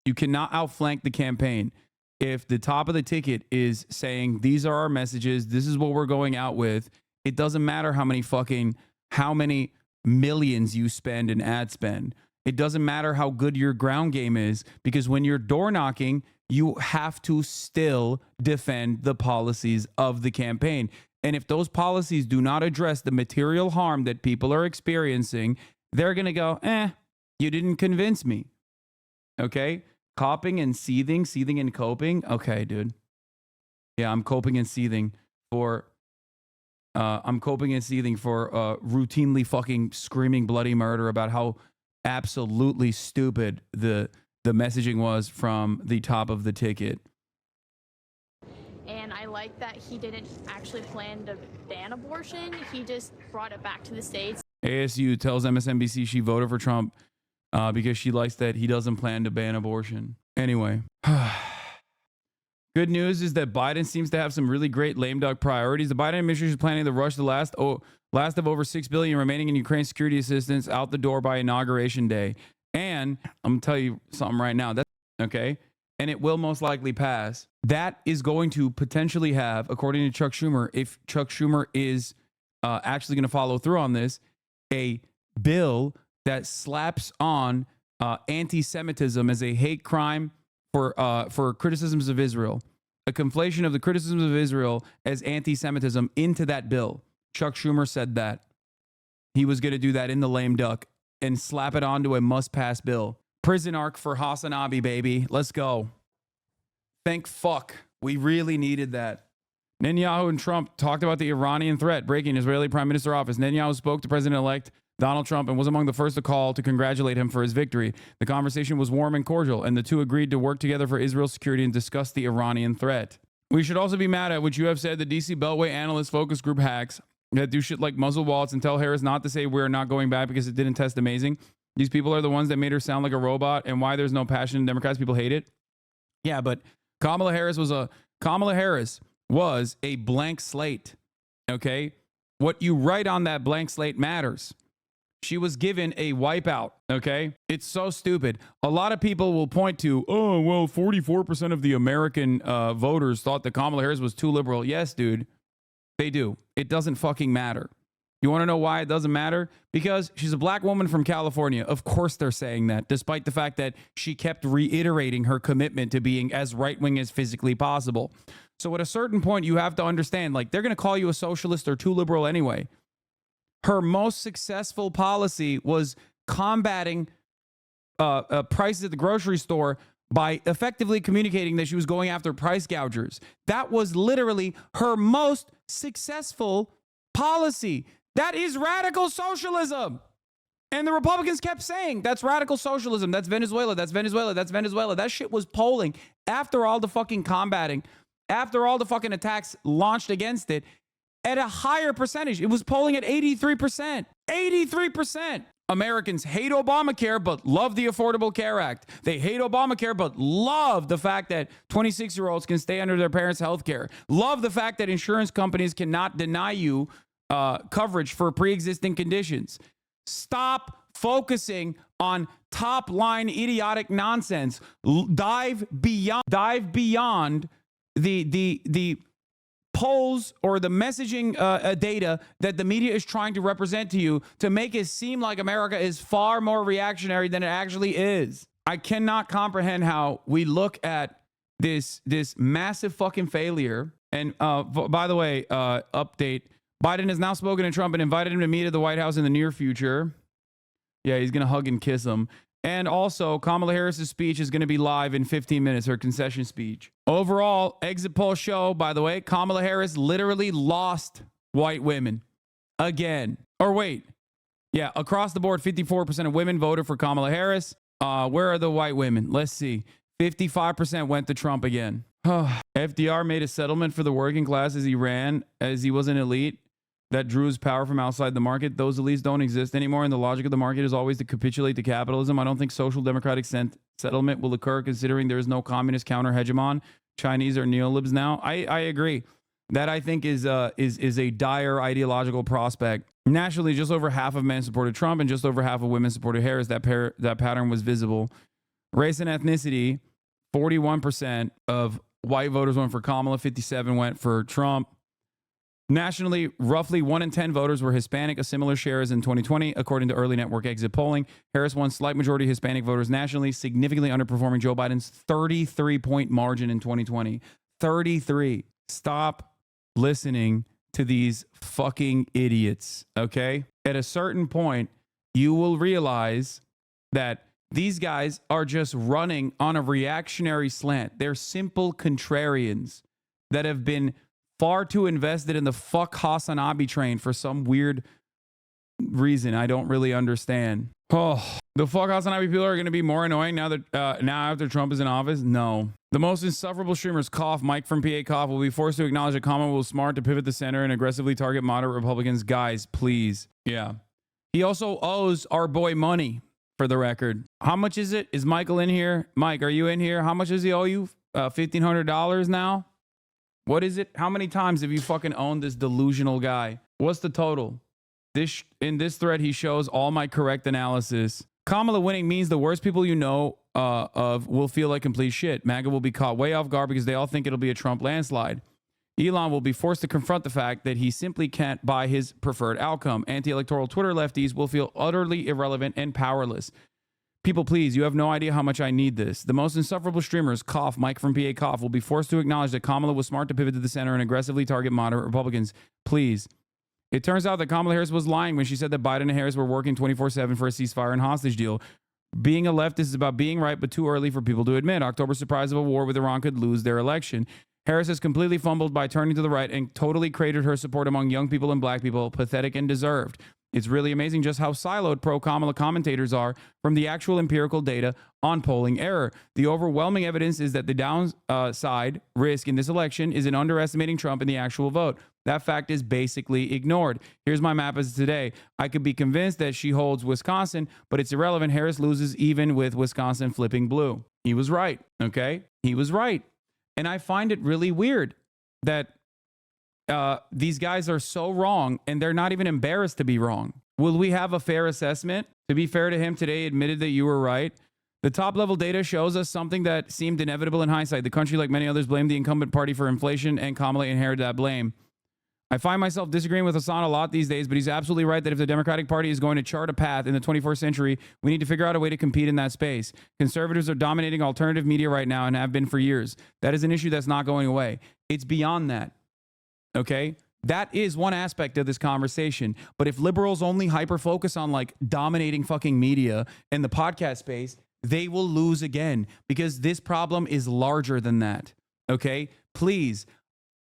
You cannot outflank the campaign. If the top of the ticket is saying, these are our messages, this is what we're going out with, it doesn't matter how many millions you spend in ad spend. It doesn't matter how good your ground game is, because when you're door knocking, you have to still defend the policies of the campaign. And if those policies do not address the material harm that people are experiencing, they're going to go, you didn't convince me. Okay? Coping and seething and coping. Okay, dude. Yeah, I'm coping and seething for routinely fucking screaming bloody murder about how absolutely stupid the messaging was from the top of the ticket. And I like that he didn't actually plan to ban abortion. He just brought it back to the States. ASU tells MSNBC she voted for Trump because she likes that he doesn't plan to ban abortion. Anyway, Good news is that Biden seems to have some really great lame duck priorities. The Biden administration is planning to rush the last of over $6 billion remaining in Ukraine security assistance out the door by Inauguration Day. And I'm going to tell you something right now. That's okay. And it will most likely pass. That is going to potentially have, according to Chuck Schumer, if Chuck Schumer is actually going to follow through on this, a bill that slaps on anti-Semitism as a hate crime for criticisms of Israel. A conflation of the criticisms of Israel as anti-Semitism into that bill. Chuck Schumer said that. He was going to do that in the lame duck and slap it onto a must-pass bill. Prison arc for HasanAbi, baby. Let's go. Thank fuck. We really needed that. Netanyahu and Trump talked about the Iranian threat breaking Israeli Prime Minister office. Netanyahu spoke to President-elect Donald Trump and was among the first to call to congratulate him for his victory. The conversation was warm and cordial, and the two agreed to work together for Israel's security and discuss the Iranian threat. We should also be mad at what you have said, the DC Beltway analyst focus group hacks that do shit like muzzle wallets and tell Harris not to say we're not going back because it didn't test amazing. These people are the ones that made her sound like a robot, and why there's no passion in Democrats. People hate it. Yeah, but Kamala Harris was a blank slate. Okay? What you write on that blank slate matters. She was given a wipeout, okay? It's so stupid. A lot of people will point to, 44% of the American voters thought that Kamala Harris was too liberal. Yes, dude, they do. It doesn't fucking matter. You want to know why it doesn't matter? Because she's a black woman from California. Of course they're saying that, despite the fact that she kept reiterating her commitment to being as right-wing as physically possible. So at a certain point, you have to understand, like, they're going to call you a socialist or too liberal anyway. Her most successful policy was combating prices at the grocery store by effectively communicating that she was going after price gougers. That was literally her most successful policy. That is radical socialism. And the Republicans kept saying, that's radical socialism. That's Venezuela. That's Venezuela. That's Venezuela. That shit was polling after all the fucking combating, after all the fucking attacks launched against it. At a higher percentage. It was polling at 83%. 83%. Americans hate Obamacare, but love the Affordable Care Act. They hate Obamacare, but love the fact that 26-year-olds can stay under their parents' health care. Love the fact that insurance companies cannot deny you coverage for pre-existing conditions. Stop focusing on top-line idiotic nonsense. Dive beyond the polls or the messaging data that the media is trying to represent to you to make it seem like America is far more reactionary than it actually is. I cannot comprehend how we look at this massive fucking failure. And by the way, update, Biden has now spoken to Trump and invited him to meet at the White House in the near future. Yeah, he's going to hug and kiss him. And also, Kamala Harris's speech is going to be live in 15 minutes, her concession speech. Overall, exit poll show, by the way, Kamala Harris literally lost white women again. Or wait, yeah, across the board, 54% of women voted for Kamala Harris. Where are the white women? Let's see. 55% went to Trump again. FDR made a settlement for the working class as he was an elite that drew his power from outside the market. Those elites don't exist anymore, and the logic of the market is always to capitulate to capitalism. I don't think social democratic settlement will occur, considering there is no communist counter-hegemon. Chinese are neolibs now. I agree. That, I think, is a dire ideological prospect. Nationally, just over half of men supported Trump, and just over half of women supported Harris. That pattern was visible. Race and ethnicity, 41% of white voters went for Kamala, 57% went for Trump. Nationally, roughly 1 in 10 voters were Hispanic, a similar share as in 2020, according to early network exit polling. Harris won slight majority of Hispanic voters nationally, significantly underperforming Joe Biden's 33-point margin in 2020. 33. Stop listening to these fucking idiots, okay? At a certain point, you will realize that these guys are just running on a reactionary slant. They're simple contrarians that have been far too invested in the fuck HasanAbi train for some weird reason I don't really understand. Oh, the fuck HasanAbi people are going to be more annoying now after Trump is in office? No. The most insufferable streamers cough. Mike from PA cough will be forced to acknowledge that Kamala was smart to pivot the center and aggressively target moderate Republicans. Guys, please. Yeah. He also owes our boy money, for the record. How much is it? Is Michael in here? Mike, are you in here? How much does he owe you? $1,500 now? What is it? How many times have you fucking owned this delusional guy? What's the total? In this thread, he shows all my correct analysis. Kamala winning means the worst people you know of will feel like complete shit. MAGA will be caught way off guard because they all think it'll be a Trump landslide. Elon will be forced to confront the fact that he simply can't buy his preferred outcome. Anti-electoral Twitter lefties will feel utterly irrelevant and powerless. People, please, you have no idea how much I need this. The most insufferable streamers, cough, Mike from PA cough, will be forced to acknowledge that Kamala was smart to pivot to the center and aggressively target moderate Republicans. Please. It turns out that Kamala Harris was lying when she said that Biden and Harris were working 24/7 for a ceasefire and hostage deal. Being a leftist is about being right, but too early for people to admit. October's surprise of a war with Iran could lose their election. Harris has completely fumbled by turning to the right and totally cratered her support among young people and black people. Pathetic and deserved. It's really amazing just how siloed pro-Kamala commentators are from the actual empirical data on polling error. The overwhelming evidence is that the downside risk in this election is in underestimating Trump in the actual vote. That fact is basically ignored. Here's my map as of today. I could be convinced that she holds Wisconsin, but it's irrelevant. Harris loses even with Wisconsin flipping blue. He was right, okay? He was right. And I find it really weird that these guys are so wrong and they're not even embarrassed to be wrong. Will we have a fair assessment? To be fair to him, today admitted that you were right. The top level data shows us something that seemed inevitable in hindsight. The country, like many others, blamed the incumbent party for inflation, and Kamala inherited that blame. I find myself disagreeing with Hasan a lot these days, but he's absolutely right that if the Democratic Party is going to chart a path in the 21st century, we need to figure out a way to compete in that space. Conservatives are dominating alternative media right now and have been for years. That is an issue that's not going away. It's beyond that. Okay? That is one aspect of this conversation. But if liberals only hyper-focus on like dominating fucking media and the podcast space, they will lose again because this problem is larger than that. Okay? Please.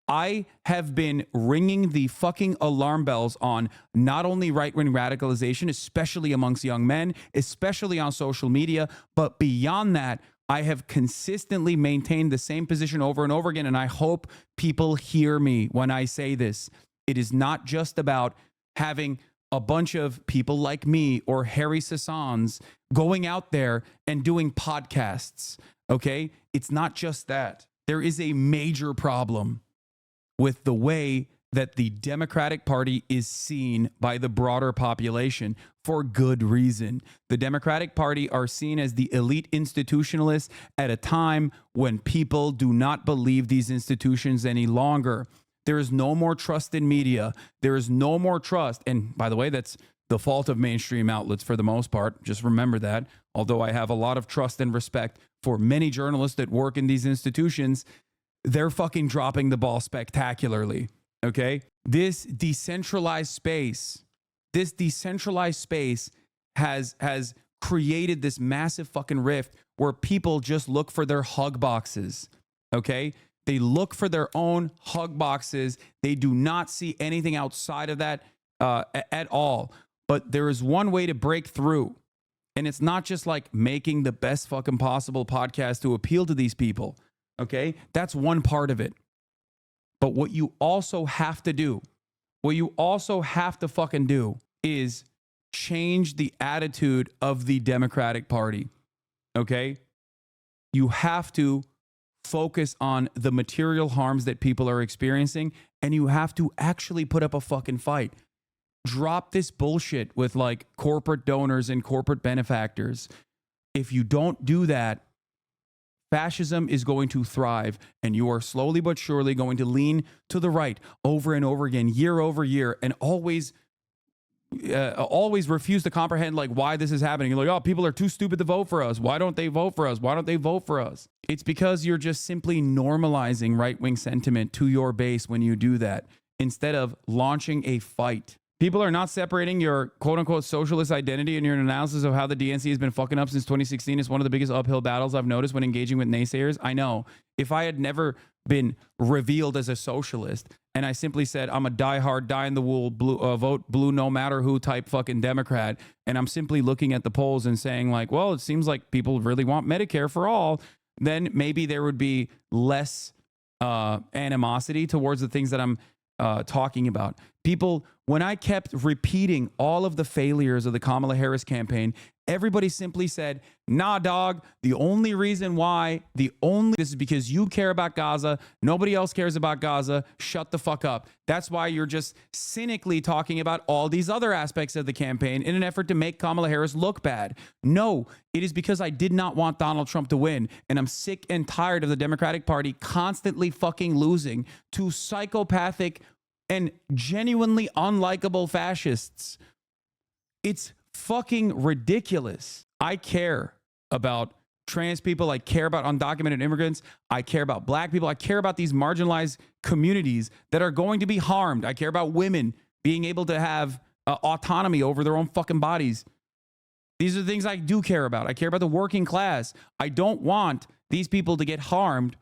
I have been ringing the fucking alarm bells on not only right-wing radicalization, especially amongst young men, especially on social media, but beyond that, I have consistently maintained the same position over and over again, and I hope people hear me when I say this. It is not just about having a bunch of people like me or Harry Sassans going out there and doing podcasts, okay? It's not just that. There is a major problem with the way that the Democratic Party is seen by the broader population for good reason. The Democratic Party are seen as the elite institutionalists at a time when people do not believe these institutions any longer. There is no more trust in media. There is no more trust. And by the way, that's the fault of mainstream outlets for the most part. Just remember that. Although I have a lot of trust and respect for many journalists that work in these institutions, they're fucking dropping the ball spectacularly, okay? This decentralized space has created this massive fucking rift where people just look for their hug boxes, okay? They look for their own hug boxes. They do not see anything outside of that at all. But there is one way to break through, and it's not just like making the best fucking possible podcast to appeal to these people. Okay, that's one part of it. But what you also have to do, fucking do is change the attitude of the Democratic Party. Okay, you have to focus on the material harms that people are experiencing, and you have to actually put up a fucking fight. Drop this bullshit with like corporate donors and corporate benefactors. If you don't do that, fascism is going to thrive, and you are slowly but surely going to lean to the right over and over again, year over year, and always refuse to comprehend like why this is happening. You're like, oh, people are too stupid to vote for us. Why don't they vote for us? Why don't they vote for us? It's because you're just simply normalizing right-wing sentiment to your base when you do that, instead of launching a fight. People are not separating your quote-unquote socialist identity and your analysis of how the DNC has been fucking up since 2016. It's one of the biggest uphill battles I've noticed when engaging with naysayers. I know. If I had never been revealed as a socialist and I simply said I'm a diehard, die-in-the-wool, vote blue no matter who type fucking Democrat, and I'm simply looking at the polls and saying like, well, it seems like people really want Medicare for all, then maybe there would be less animosity towards the things that I'm talking about. People, when I kept repeating all of the failures of the Kamala Harris campaign Everybody simply said, nah, dog, this is because you care about Gaza. Nobody else cares about Gaza. Shut the fuck up. That's why you're just cynically talking about all these other aspects of the campaign in an effort to make Kamala Harris look bad. No, it is because I did not want Donald Trump to win. And I'm sick and tired of the Democratic Party constantly fucking losing to psychopathic and genuinely unlikable fascists. It's fucking ridiculous. I care about trans people. I care about undocumented immigrants. I care about black people. I care about these marginalized communities that are going to be harmed. I care about women being able to have autonomy over their own fucking bodies. These are the things I do care about. I care about the working class. I don't want these people to get harmed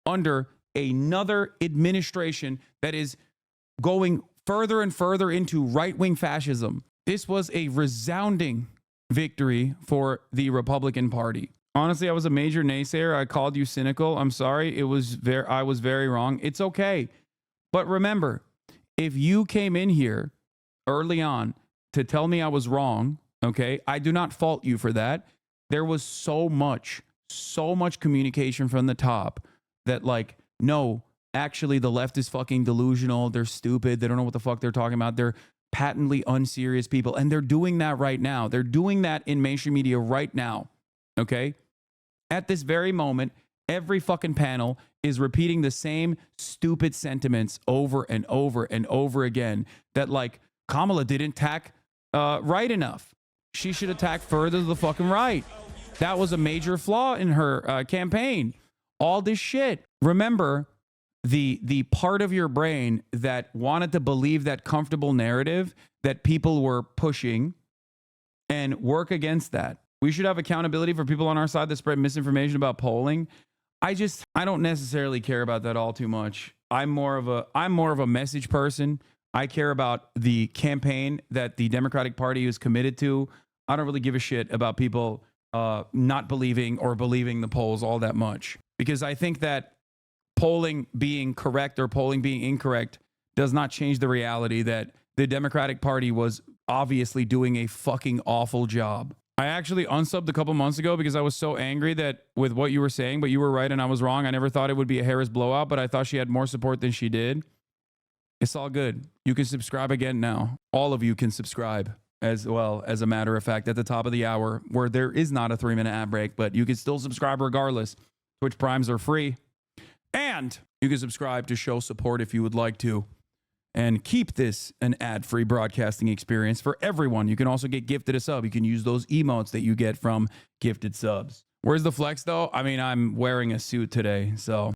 under another administration that is going further and further into right-wing fascism. This was a resounding victory for the Republican Party. Honestly, I was a major naysayer. I called you cynical. I'm sorry. I was very wrong. It's okay. But remember, if you came in here early on to tell me I was wrong, okay, I do not fault you for that. There was so much communication from the top that, like, no, actually the left is fucking delusional. They're stupid. They don't know what the fuck they're talking about. They're patently unserious people. And they're doing that right now. They're doing that in mainstream media right now. Okay? At this very moment, every fucking panel is repeating the same stupid sentiments over and over and over again. That, like, Kamala didn't attack right enough. She should attack further to the fucking right. That was a major flaw in her campaign. All this shit. Remember, the part of your brain that wanted to believe that comfortable narrative that people were pushing and work against that. We should have accountability for people on our side that spread misinformation about polling. I don't necessarily care about that all too much. I'm more of a message person. I care about the campaign that the Democratic Party is committed to. I don't really give a shit about people not believing or believing the polls all that much, because I think that polling being correct or polling being incorrect does not change the reality that the Democratic Party was obviously doing a fucking awful job. I actually unsubbed a couple months ago because I was so angry that with what you were saying, but you were right and I was wrong. I never thought it would be a Harris blowout, but I thought she had more support than she did. It's all good. You can subscribe again now. All of you can subscribe as well, as a matter of fact, at the top of the hour, where there is not a 3-minute ad break, but you can still subscribe regardless. Twitch Primes are free. And you can subscribe to show support if you would like to, and keep this an ad-free broadcasting experience for everyone. You can also get gifted a sub. You can use those emotes that you get from gifted subs. Where's the flex, though? I mean, I'm wearing a suit today, so